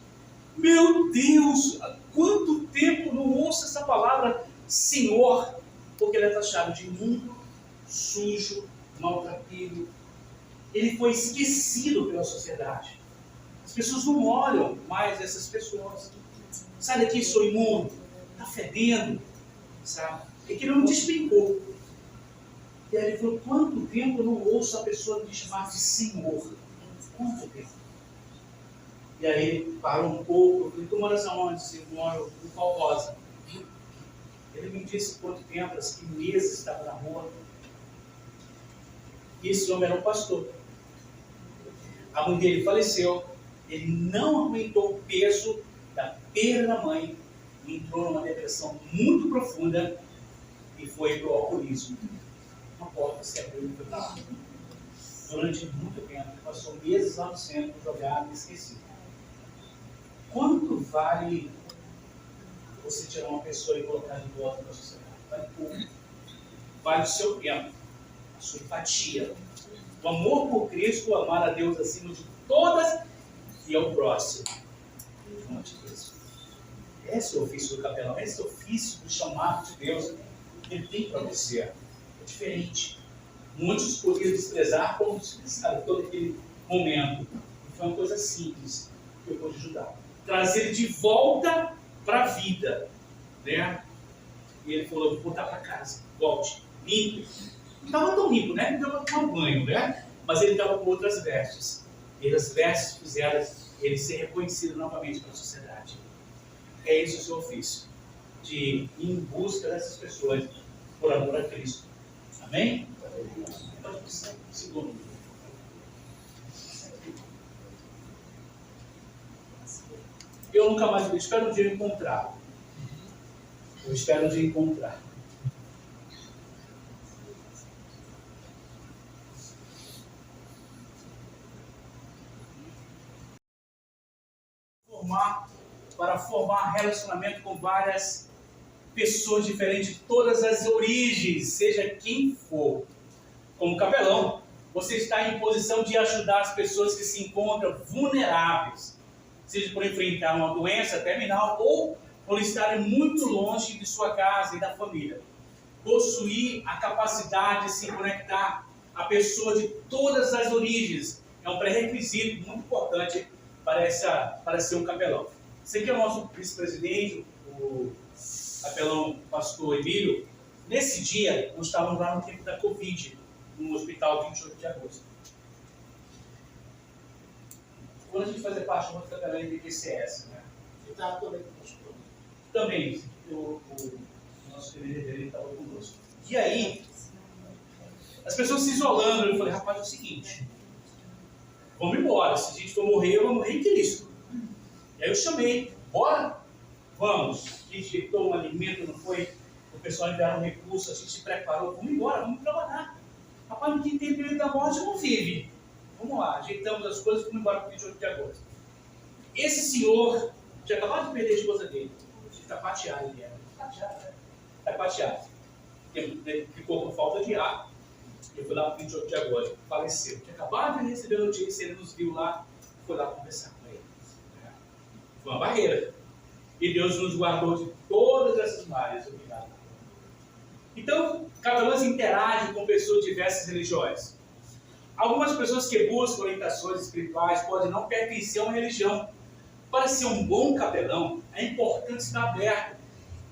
Speaker 1: Meu Deus, há quanto tempo não ouço essa palavra Senhor, porque ele é taxado de imundo, sujo, maltrapilho. Ele foi esquecido pela sociedade. As pessoas não olham mais essas pessoas. Sai daqui, sou imundo, está fedendo, sabe? É que ele não despencou. E aí ele falou: quanto tempo eu não ouço a pessoa me chamar de Senhor? Quanto tempo? E aí ele parou um pouco. Eu falei: tu moras aonde? Eu moro no Pau Rosa. Ele me disse quanto tempo, que meses estava na rua. E esse homem era um pastor. A mãe dele faleceu. Ele não aguentou o peso da perda da mãe. Entrou numa depressão muito profunda e foi para o alcoolismo. Uma porta se abriu e foi para lá. durante muito tempo, passou meses lá no centro, jogado e esquecido. Quanto vale você tirar uma pessoa e colocar de volta na sociedade? Vale pouco. Vale o seu tempo, a sua empatia, o amor por Cristo, o amar a Deus acima de todas e ao próximo. Esse é o ofício do capelão, esse é o ofício do chamado de Deus. Ele tem para você. É diferente. Muitos poderiam desprezar como desprezaram todo aquele momento. E foi uma coisa simples que eu pude ajudar. Trazer ele de volta para a vida. Né? E ele falou, vou voltar para casa. Volte. Limpo. Não estava tão limpo, né? Não estava tomando banho, né? Mas ele estava com outras vestes. E as vestes fizeram ele ser reconhecido novamente pela sociedade. É esse o seu ofício. De ir em busca dessas pessoas por amor a Cristo. Amém? Segundo. Eu nunca mais, eu espero um dia encontrar. Eu espero um dia encontrar. Para formar relacionamento com várias pessoas diferentes de todas as origens, seja quem for. Como capelão, você está em posição de ajudar as pessoas que se encontram vulneráveis, seja por enfrentar uma doença terminal ou por estarem muito longe de sua casa e da família. Possuir a capacidade de se conectar a pessoas de todas as origens é um pré-requisito muito importante para ser um capelão. Esse aqui é o nosso vice-presidente, o capelão pastor Emílio. Nesse dia, nós estávamos lá no tempo da Covid, no hospital 28 de agosto. Quando a gente fazia parte do outro capelão do IPCS, né? Ele estava também conosco. Também, o nosso querido dele estava conosco. E aí, as pessoas se isolando, eu falei, rapaz, é o seguinte, vamos embora, se a gente for morrer, eu vou morrer em Cristo. E aí eu chamei, bora? Vamos. A gente deitou um alimento, não foi? O pessoal enviaram um recurso, a gente se preparou, vamos embora, vamos trabalhar. Rapaz, não tem tempo da morte, não vive. Vamos lá, ajeitamos as coisas e fomos embora para o 28 de agosto. Esse senhor tinha acabado de perder a esposa dele. Tapateado ele era. Tapateado. Ficou com falta de ar. Eu fui lá para o 28 de agosto, faleceu. Tinha acabado de receber a notícia, ele nos viu lá, foi lá conversar com ele. Foi uma barreira. E Deus nos guardou de todas essas malhas. Obrigado. Então, capelães interagem com pessoas de diversas religiões. Algumas pessoas que buscam orientações espirituais podem não pertencer a uma religião. Para ser um bom capelão, é importante estar aberto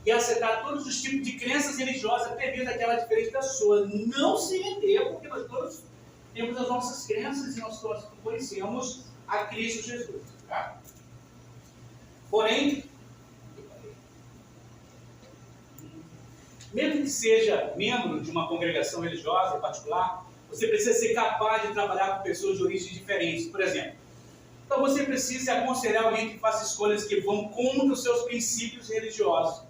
Speaker 1: e aceitar todos os tipos de crenças religiosas, até mesmo aquela diferente da sua. Não se render, porque nós todos temos as nossas crenças e nós todos conhecemos a Cristo Jesus. Tá? Porém, mesmo que seja membro de uma congregação religiosa em particular, você precisa ser capaz de trabalhar com pessoas de origens diferentes. Por exemplo, então você precisa aconselhar alguém que faça escolhas que vão contra os seus princípios religiosos.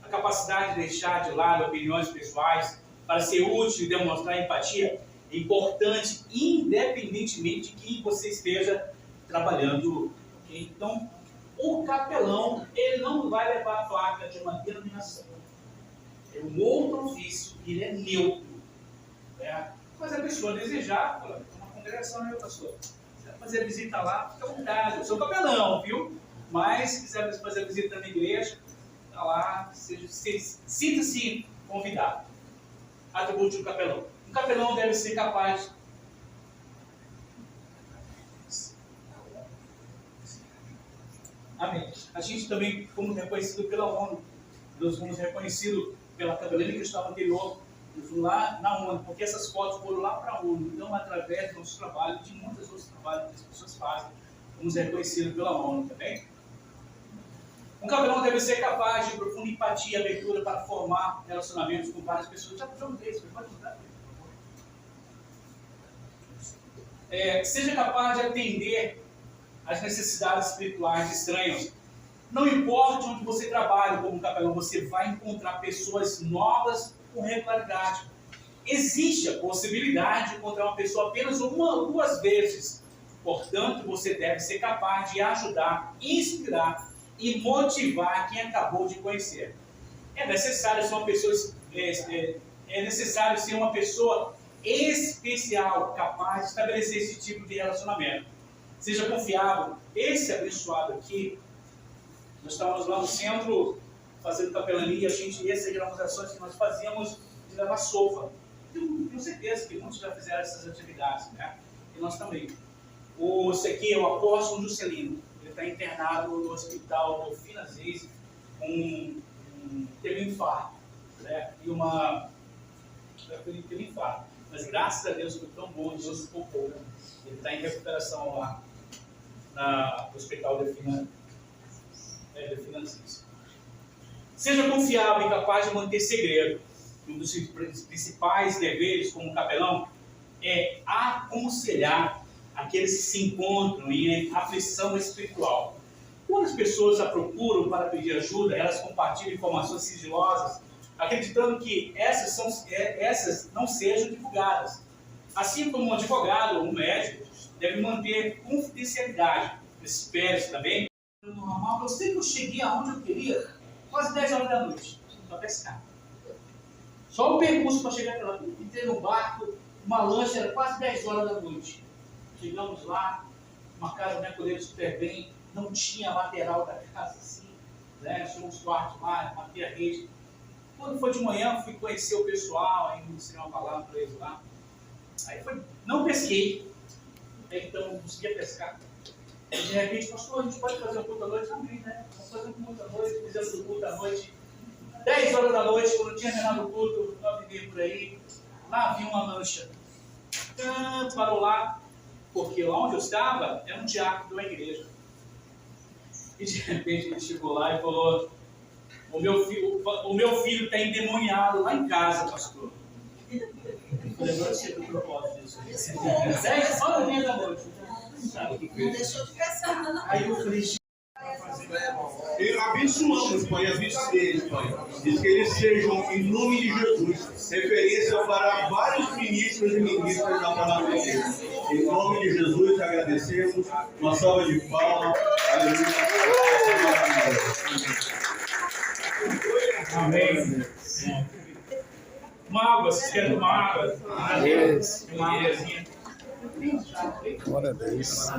Speaker 1: A capacidade de deixar de lado opiniões pessoais para ser útil e demonstrar empatia é importante, independentemente de quem você esteja trabalhando. Então, o capelão, ele não vai levar a placa de uma denominação. É um outro ofício, ele é neutro. Né? Mas a pessoa desejar, fala, uma congregação, né, pastor? Fazer a visita lá, fica à vontade. Eu sou capelão, viu? Mas se quiser fazer a visita na minha igreja, está lá, sinta-se convidado. Atributo do capelão. Um capelão deve ser capaz. Amém. A gente também fomos reconhecidos pela ONU. Nós fomos reconhecidos pela capelania que estava anterior. Lá na ONU, porque essas fotos foram lá para a ONU. Então, através do nosso trabalho, de muitos outros trabalhos que as pessoas fazem, fomos reconhecidos pela ONU também. Um capelão deve ser capaz de profunda empatia e abertura para formar relacionamentos com várias pessoas. Já mudei isso, pode mudar. Seja capaz de atender às necessidades espirituais de estranhos. Não importa onde você trabalha como capelão, você vai encontrar pessoas novas com regularidade. existe a possibilidade de encontrar uma pessoa apenas uma ou duas vezes. Portanto, você deve ser capaz de ajudar, inspirar e motivar quem acabou de conhecer. É necessário ser uma pessoa especial, capaz de estabelecer esse tipo de relacionamento. Seja confiável. Esse abençoado aqui, nós estávamos lá no centro fazendo capelania, essas eram as ações que nós fazíamos de levar sopa. Tenho certeza que muitos já fizeram essas atividades, né? E nós também. Esse aqui é o apóstolo Juscelino. Ele está internado no hospital Delfina Aziz, teve um infarto, né? Teve um infarto. Mas graças a Deus foi tão bom, Deus se poupou. Né? Ele está em recuperação lá no hospital Delfina Aziz. Seja confiável e capaz de manter segredo. Um dos principais deveres como capelão é aconselhar aqueles que se encontram em aflição espiritual. Quando as pessoas a procuram para pedir ajuda, elas compartilham informações sigilosas, acreditando que essas não sejam divulgadas. Assim como um advogado ou um médico deve manter confidencialidade. Espere também. Normal, eu sei que eu cheguei aonde eu queria, quase 10 horas da noite, para pescar. Só o percurso para chegar até lá. Entrei no barco, uma lancha, era quase 10 horas da noite. Chegamos lá, uma casa, me acolheram super bem, não tinha lateral da casa assim, né? Tinha uns quartos lá, matei a rede. Quando foi de manhã, fui conhecer o pessoal, aí ministrei uma palavra para eles lá. Aí não pesquei, então não conseguia pescar. E de repente, pastor, a gente pode fazer um culto à noite? Também, né? Vamos fazer um culto à noite, fizemos um culto à noite. 10 horas da noite, quando tinha terminado o culto, 9h30 por aí, lá vi uma lancha. Parou lá, porque lá onde eu estava era um diácono de uma igreja. E de repente ele chegou lá e falou: o meu filho está endemoniado lá em casa, pastor. Eu falei: agora eu sei do propósito disso. 10 horas da noite.
Speaker 4: Não deixou de pescar.
Speaker 1: Aí eu falei:
Speaker 5: abençoamos, Pai, a vida deles, Pai. Diz que eles sejam, em nome de Jesus, referência para vários ministros e ministras da palavra de Deus. Em nome de Jesus, agradecemos. Uma salva de palmas. Aleluia.
Speaker 1: Amém. Uma água, vocês querem tomar água? Uma águazinha.
Speaker 6: Glória a Deus.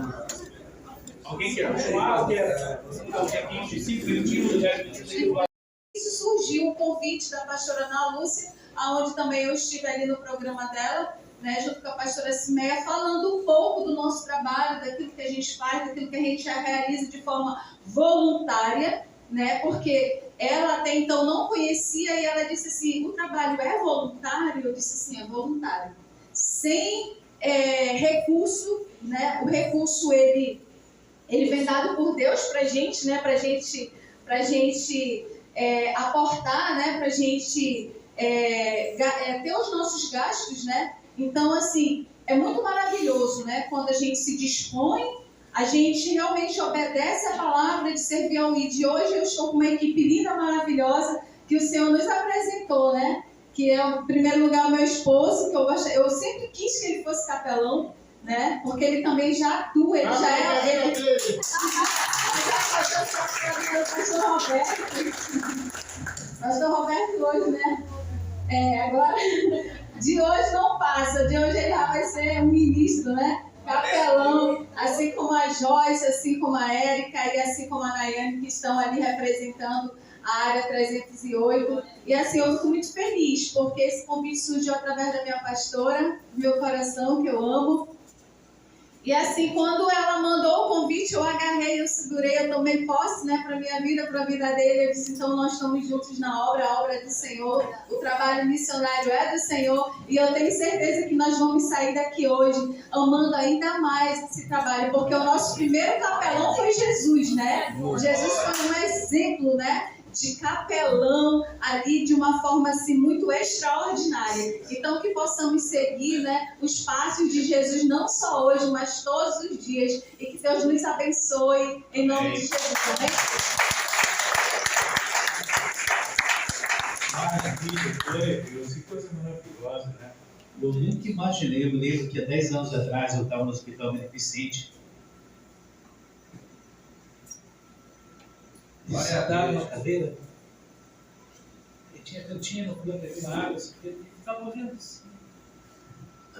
Speaker 1: Alguém quer continuar? Quer 5 minutinhos?
Speaker 4: Surgiu o convite da pastora Ana Lúcia, onde também eu estive ali no programa dela, né, junto com a pastora Simeia, falando um pouco do nosso trabalho, daquilo que a gente faz, daquilo que a gente já realiza de forma voluntária, né, porque ela até então não conhecia e ela disse assim: o trabalho é voluntário? Eu disse assim: é voluntário. Sem recurso, né, o recurso ele vem dado por Deus pra gente, né, pra gente aportar, né, pra gente ter os nossos gastos, né. Então, assim, é muito maravilhoso, né, quando a gente se dispõe, a gente realmente obedece a palavra de servir ao ID. Hoje eu estou com uma equipe linda, maravilhosa, que o Senhor nos apresentou, né, que é, em primeiro lugar, o meu esposo, que eu sempre quis que ele fosse capelão, né, porque ele também já atua, ele já é... Pastor Roberto hoje, né, agora, de hoje não passa, de hoje ele já vai ser um ministro, né, capelão, assim como a Joyce, assim como a Érica e assim como a Nayane, que estão ali representando a área 308. E assim, eu fico muito feliz, porque esse convite surgiu através da minha pastora, do meu coração, que eu amo. E assim, quando ela mandou o convite, eu agarrei, eu segurei, eu tomei posse, né, para a minha vida, para a vida dele. Eu disse: então nós estamos juntos na obra, a obra é do Senhor, o trabalho missionário é do Senhor, e eu tenho certeza que nós vamos sair daqui hoje amando ainda mais esse trabalho, porque o nosso primeiro capelão foi Jesus, né? Jesus foi um exemplo, né, de capelão ali de uma forma assim muito extraordinária. Então que possamos seguir, né, os passos de Jesus, não só hoje, mas todos os dias, e que Deus nos abençoe em nome de Jesus. Amém?
Speaker 1: Maravilha, glória a Deus, que coisa maravilhosa, né? Eu nunca imaginei, eu me lembro que há 10 anos atrás eu estava no Hospital Beneficente. Sentado na cadeira, eu tinha no plano de uma água, assim, ele estava olhando assim,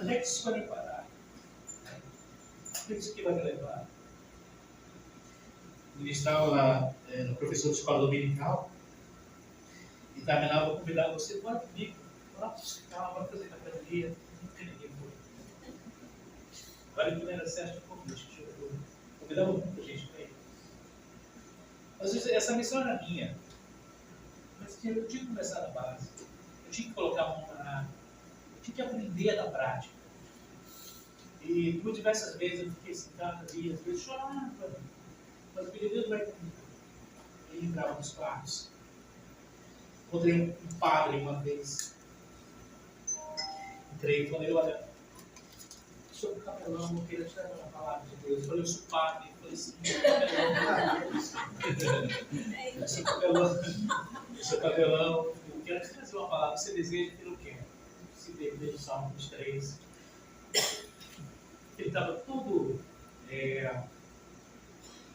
Speaker 1: onde é que isso vai me parar? Onde é que isso aqui vai me levar? Ele estava lá, no professor de escola dominical, e terminava a convidar você, bora comigo, bora para o hospital, bora fazer academia. Nunca ninguém foi. Agora em primeira série de convite, convidava muita gente para ir. Às vezes essa missão era minha, mas eu tinha que começar na base, eu tinha que colocar a mão na água, eu tinha que aprender na prática. E por diversas vezes eu fiquei sentado ali, às vezes chorando, mas o Deus vai comigo. Ele entrava nos quartos. Encontrei um padre uma vez. Entrei e falei, olha, sobre o capelão, eu queria te dar uma palavra de Deus. Eu falei, eu sou padre. Eu falei, sim, eu sou capelão, eu quero te trazer uma palavra. Você deseja que eu quero. Se deseja o Salmo 23. Ele estava todo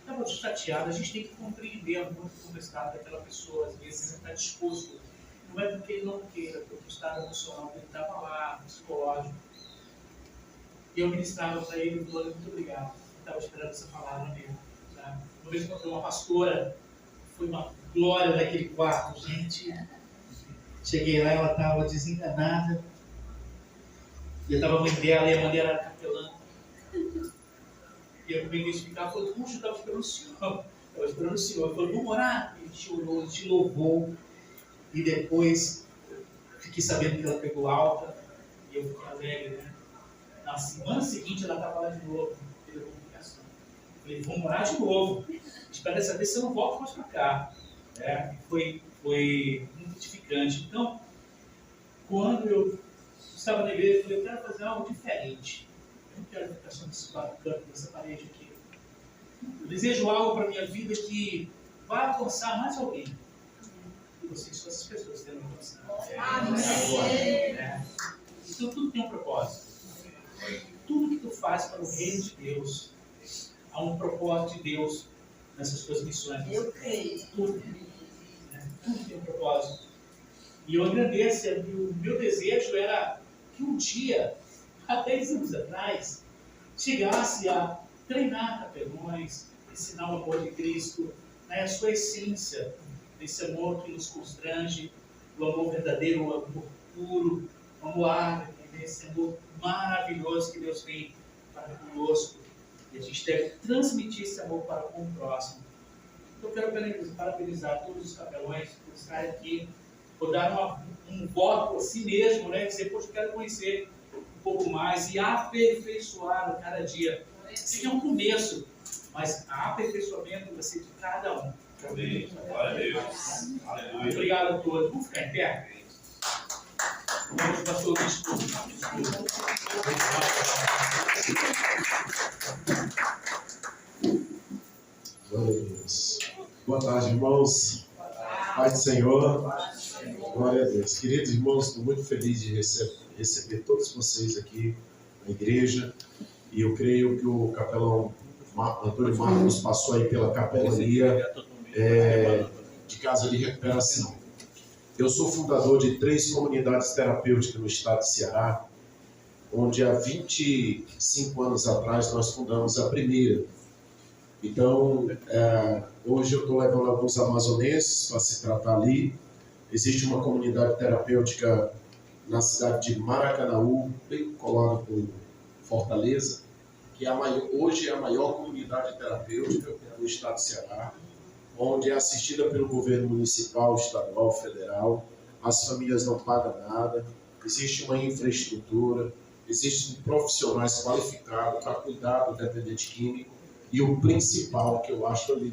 Speaker 1: estava chateado. A gente tem que compreender muito como o estado daquela pessoa. Às vezes ele está disposto. Não é porque ele não queira, porque o estado emocional dele estava lá, psicológico. E eu ministrava para ele e falei, muito obrigado. Estava esperando essa palavra mesmo. Tá? Uma vez encontrei uma pastora, foi uma glória daquele quarto, gente. Cheguei lá, ela estava desenganada. E eu estava a mãe dela, e a mãe dela era capelã. E eu me identificava, falei, puxa, eu estava esperando o senhor. Eu esperando o senhor. Eu falei, vamos orar? Ele te orou, ele te louvou. E depois, fiquei sabendo que ela pegou alta. E eu fiquei alegre, né? Na semana seguinte, ela estava lá de novo. Eu falei, vamos orar de novo. Espero dessa vez você não volta mais para cá. Foi muito edificante. Então, quando eu estava na igreja, eu falei, eu quero fazer algo diferente. Eu não quero ficar só nesse canto dessa parede aqui. Eu desejo algo para a minha vida que vai alcançar mais alguém. E vocês são essas pessoas que devem alcançar. Então tudo tem um propósito. Tudo que tu faz para o reino de Deus, há um propósito de Deus nessas tuas missões.
Speaker 4: Eu creio.
Speaker 1: Tudo tem um propósito. E eu agradeço, e o meu desejo era que um dia, há 10 anos atrás, chegasse a treinar capelões, ensinar o amor de Cristo, né, a sua essência, esse amor que nos constrange, o amor verdadeiro, o amor puro, o amor árvore, esse amor maravilhoso que Deus tem para conosco. E a gente deve transmitir esse amor para com o próximo. Então eu quero parabenizar todos os capelões por estarem aqui, por dar um voto a si mesmo, né? Dizer, poxa, eu quero conhecer um pouco mais e aperfeiçoar a cada dia. Isso aqui é um começo, mas aperfeiçoamento vai ser de cada um.
Speaker 5: Amém. Glória a Deus. Aleluia.
Speaker 1: Obrigado a todos. Vamos ficar em pé? Vamos, pastor Bispo.
Speaker 3: Glória a Deus. Boa tarde, irmãos. Paz do Senhor. Glória a Deus. Queridos irmãos, estou muito feliz de receber todos vocês aqui na igreja. E eu creio que o capelão Antônio Marcos passou aí pela capelania de casa de recuperação. Eu sou fundador de 3 comunidades terapêuticas no estado de Ceará, onde há 25 anos atrás nós fundamos a primeira. Então, hoje eu estou levando alguns amazonenses para se tratar ali. Existe uma comunidade terapêutica na cidade de Maracanaú, bem colado com Fortaleza, que hoje é a maior comunidade terapêutica do estado de Ceará, onde é assistida pelo governo municipal, estadual, federal. As famílias não pagam nada, existe uma infraestrutura, existem profissionais qualificados para cuidar do dependente químico, e o principal que eu acho ali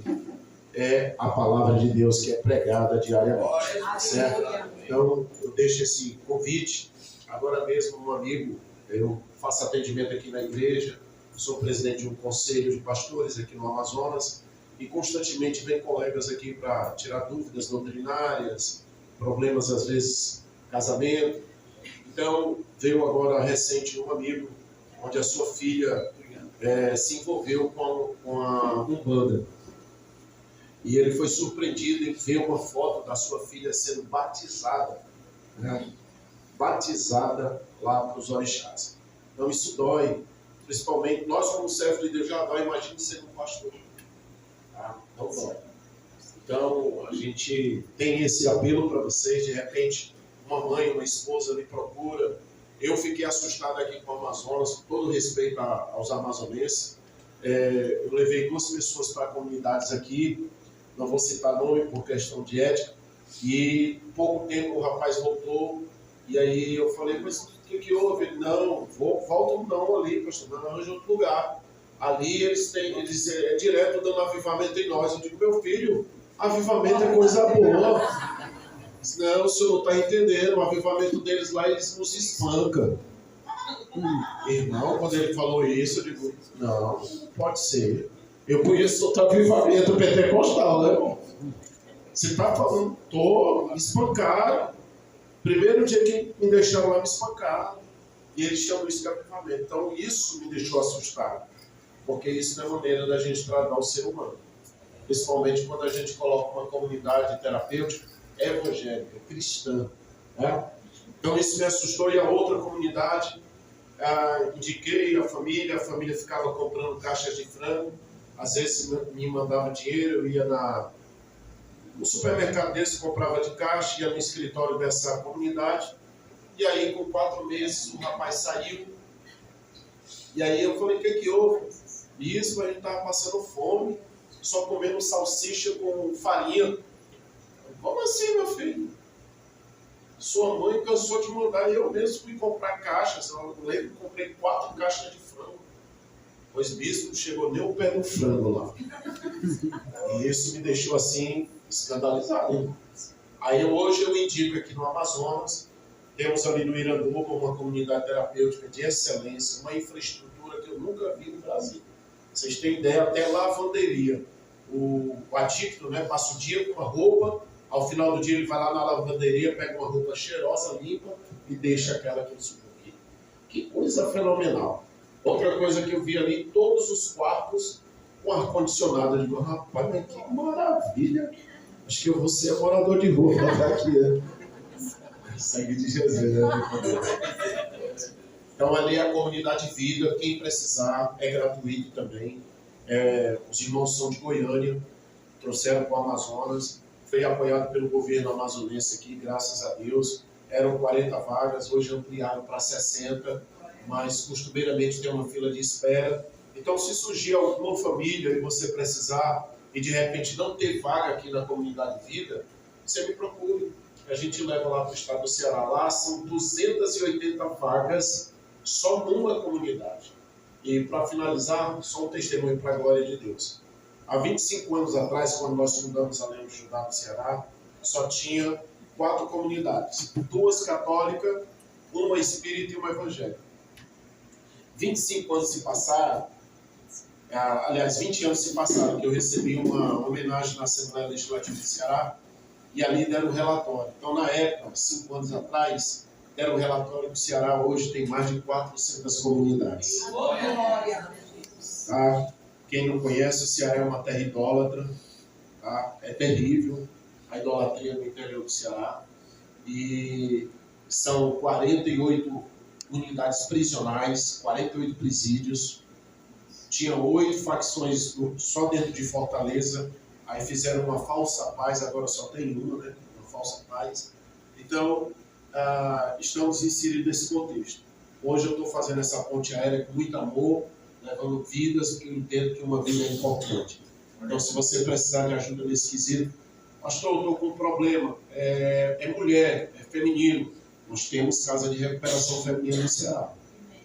Speaker 3: é a palavra de Deus que é pregada diariamente, certo? Então, eu deixo esse convite. Agora mesmo, um amigo, eu faço atendimento aqui na igreja, sou presidente de um conselho de pastores aqui no Amazonas, e constantemente vem colegas aqui para tirar dúvidas doutrinárias, problemas às vezes, casamento. Então, veio agora recente um amigo, onde a sua filha se envolveu com a Umbanda. E ele foi surpreendido em ver uma foto da sua filha sendo batizada, né? Batizada lá para os orixás. Então isso dói, principalmente nós como servos de Deus já dói, imagine ser um pastor. Tá? Não dói. Então a gente tem esse apelo para vocês, de repente uma mãe, uma esposa me procura. Eu fiquei assustado aqui com o Amazonas, com todo respeito aos amazonenses. Eu levei 2 pessoas para comunidades aqui, não vou citar nome por questão de ética, e pouco tempo o rapaz voltou, e aí eu falei, mas o que houve? Ele, não, volta não ali, pastor, não, arranja outro lugar. Ali eles é direto dando avivamento em nós. Eu digo, meu filho, avivamento é coisa boa. Não, o senhor não está entendendo, o avivamento deles lá, eles nos espancam. Irmão, quando ele falou isso, eu digo, não pode ser. Eu conheço outro avivamento pentecostal, né, irmão? Você está falando, estou espancado. Primeiro dia que me deixaram lá, me espancaram. E eles chamam isso de avivamento. Então, isso me deixou assustado. Porque isso não é maneira da gente tratar o ser humano. Principalmente quando a gente coloca uma comunidade terapêutica evangélica, cristã. Né? Então, isso me assustou. E a outra comunidade, indiquei a família ficava comprando caixas de frango. Às vezes me mandava dinheiro, eu ia no supermercado desse, comprava de caixa, ia no escritório dessa comunidade. E aí, com 4 meses, o rapaz saiu. E aí eu falei, o que houve? Isso, a gente estava passando fome, só comendo salsicha com farinha. Como assim, meu filho? Sua mãe cansou de mandar, e eu mesmo fui comprar caixas. Eu lembro, comprei 4 caixas de frango. Pois bispo, não chegou nem o pé do frango lá. E isso me deixou assim, escandalizado. Hein? Aí hoje eu indico aqui no Amazonas, temos ali no Iranduba uma comunidade terapêutica de excelência, uma infraestrutura que eu nunca vi no Brasil. Vocês têm ideia, até lavanderia. O adicto, né, passa o dia com uma roupa, ao final do dia ele vai lá na lavanderia, pega uma roupa cheirosa, limpa e deixa aquela que ele subiu aqui. Que coisa fenomenal. Outra coisa que eu vi ali, todos os quartos com ar-condicionado. Eu digo, rapaz, mas que maravilha. Acho que eu vou ser morador de rua daqui, né? Sangue de Jesus, né? Então ali é a comunidade vida, quem precisar, é gratuito também. Os irmãos são de Goiânia, trouxeram para o Amazonas, foi apoiado pelo governo amazonense aqui, graças a Deus. Eram 40 vagas, hoje ampliaram para 60, mas costumeiramente tem uma fila de espera. Então, se surgir alguma família e você precisar e de repente não ter vaga aqui na comunidade vida, você me procure. A gente leva lá para o estado do Ceará. Lá são 280 vagas só numa comunidade. E para finalizar, só um testemunho para a glória de Deus. Há 25 anos atrás, quando nós mudamos a Lei do Judá do Ceará, só tinha 4 comunidades. 2 católicas, uma espírita e uma evangélica. 25 anos se passaram, aliás, 20 anos se passaram, que eu recebi uma homenagem na Assembleia Legislativa do Ceará, e ali deram um relatório. Então, na época, 5 anos atrás, deram um relatório que o Ceará hoje tem mais de 400 comunidades. Tá? Quem não conhece, o Ceará é uma terra idólatra, tá? É terrível a idolatria no interior do Ceará. E são 48 unidades prisionais, 48 presídios. Tinha 8 facções só dentro de Fortaleza. Aí fizeram uma falsa paz, agora só tem uma, né? Uma falsa paz. Então, estamos inseridos nesse contexto. Hoje eu estou fazendo essa ponte aérea com muito amor, levando vidas, porque eu entendo que uma vida é importante. Então, se você precisar de ajuda nesse quesito, pastor, eu estou com um problema, é mulher, é feminino. Nós temos casa de recuperação feminina no Ceará,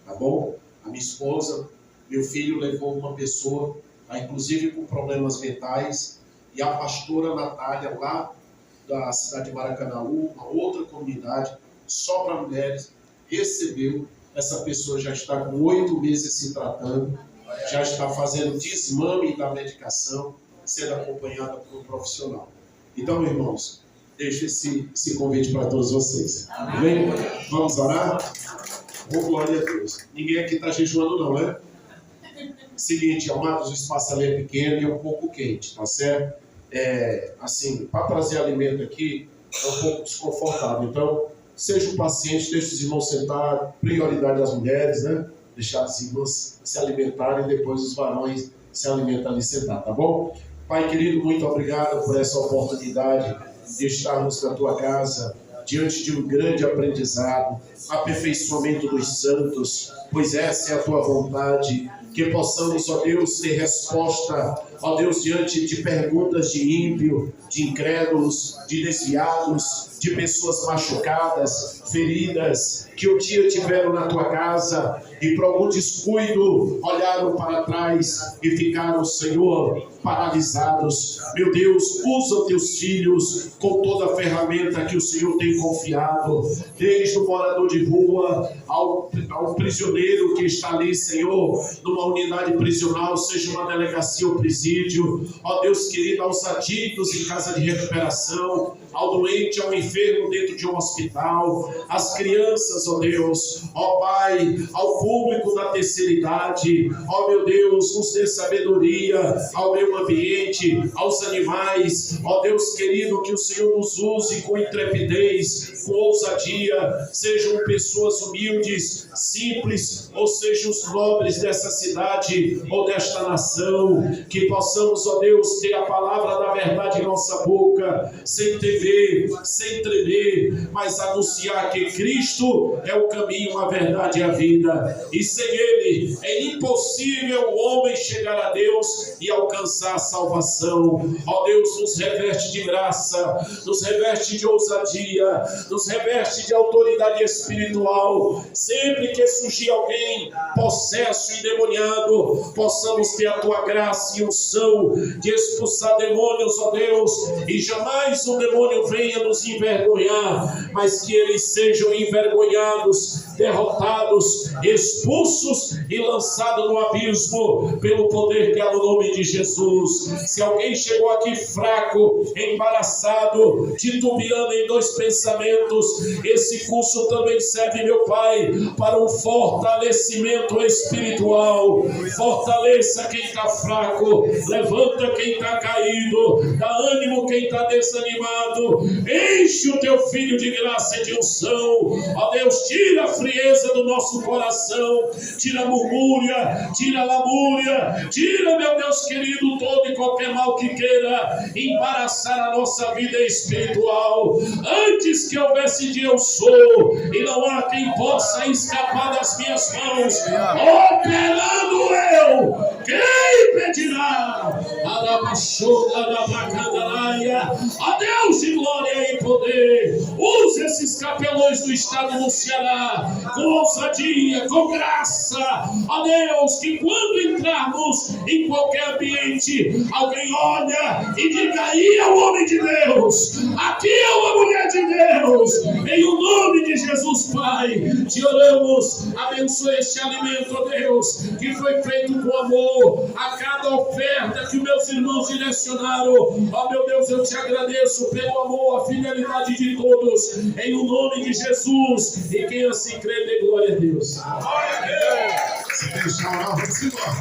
Speaker 3: tá bom? A minha esposa, meu filho levou uma pessoa, inclusive com problemas mentais, e a pastora Natália, lá da cidade de Maracanaú, uma outra comunidade, só para mulheres, recebeu. Essa pessoa já está com 8 meses se tratando, já está fazendo desmame da medicação, sendo acompanhada por um profissional. Então, irmãos, deixo esse convite para todos vocês. Amém? Vamos orar? Oh, glória a Deus. Ninguém aqui está jejuando não, né? Seguinte, amados, o espaço ali é pequeno e é um pouco quente, tá certo? Assim, para trazer alimento aqui é um pouco desconfortável. Então, sejam pacientes, deixe os irmãos sentar, prioridade das mulheres, né? Deixar as irmãs se alimentarem e depois os varões se alimentam ali sentados, tá bom? Pai querido, muito obrigado por essa oportunidade de estarmos na tua casa, diante de um grande aprendizado, aperfeiçoamento dos santos, pois essa é a tua vontade, que possamos, ó Deus, ter resposta, ó Deus, diante de perguntas de ímpio, de incrédulos, de desviados, de pessoas machucadas, feridas, que um dia tiveram na tua casa e por algum descuido olharam para trás e ficaram, Senhor, paralisados. Meu Deus, usa teus filhos com toda a ferramenta que o Senhor tem confiado, desde o morador de rua ao prisioneiro que está ali, Senhor, numa unidade prisional, seja uma delegacia ou presídio, ó Deus querido, aos adictos em casa de recuperação, ao doente, ao enfermo dentro de um hospital, às crianças, ó Deus, ó Pai, ao público da terceira idade, ó meu Deus, nos dê sabedoria ao meio ambiente, aos animais, ó Deus querido, que o Senhor nos use com intrepidez, com ousadia, sejam pessoas humildes, simples, ou sejam os nobres dessa cidade ou desta nação, que possamos, ó Deus, ter a palavra da verdade em nossa boca, sem temer, sem tremer, mas anunciar que Cristo é o caminho, a verdade e a vida, e sem Ele é impossível o homem chegar a Deus e alcançar a salvação. Ó Deus, nos reveste de graça, nos reveste de ousadia, nos reveste de autoridade espiritual. Sempre que surgir alguém possesso e endemoniado, possamos ter a tua graça e unção de expulsar demônios, ó Deus, e jamais o demônio venha nos envergonhar, mas que eles sejam envergonhados, derrotados, expulsos e lançados no abismo pelo poder que é no nome de Jesus. Se alguém chegou aqui fraco, embaraçado, titubeando em dois pensamentos, esse curso também serve, meu Pai, para um fortalecimento espiritual. Fortaleça quem está fraco, levanta quem está caído, dá ânimo quem está desanimado, enche o teu filho de graça e de unção. Ó Deus, tira a frieza do nosso coração, tira a murmúria, tira a lamúria, tira, meu Deus querido, todo e qualquer mal que queira embaraçar a nossa vida espiritual. Antes que houvesse de eu sou, e não há quem possa escapar das minhas mãos, operando eu, quem pedirá? A Deus de glória e poder, use esses capelões do estado do Ceará com ousadia, com graça, a Deus, que quando entrarmos em qualquer ambiente, alguém olha e diga: aí é o homem de Deus, aqui é uma mulher de Deus. Em o nome de Jesus, Pai, te oramos, abençoe este alimento, ó Deus, que foi feito com amor, a cada oferta que meus irmãos direcionaram. Ó meu Deus, eu te agradeço pelo amor, a fidelidade de todos, em o nome de Jesus, e quem assim crê, dê glória a Deus. Glória a Deus.
Speaker 2: Se deixar orar, vamos embora.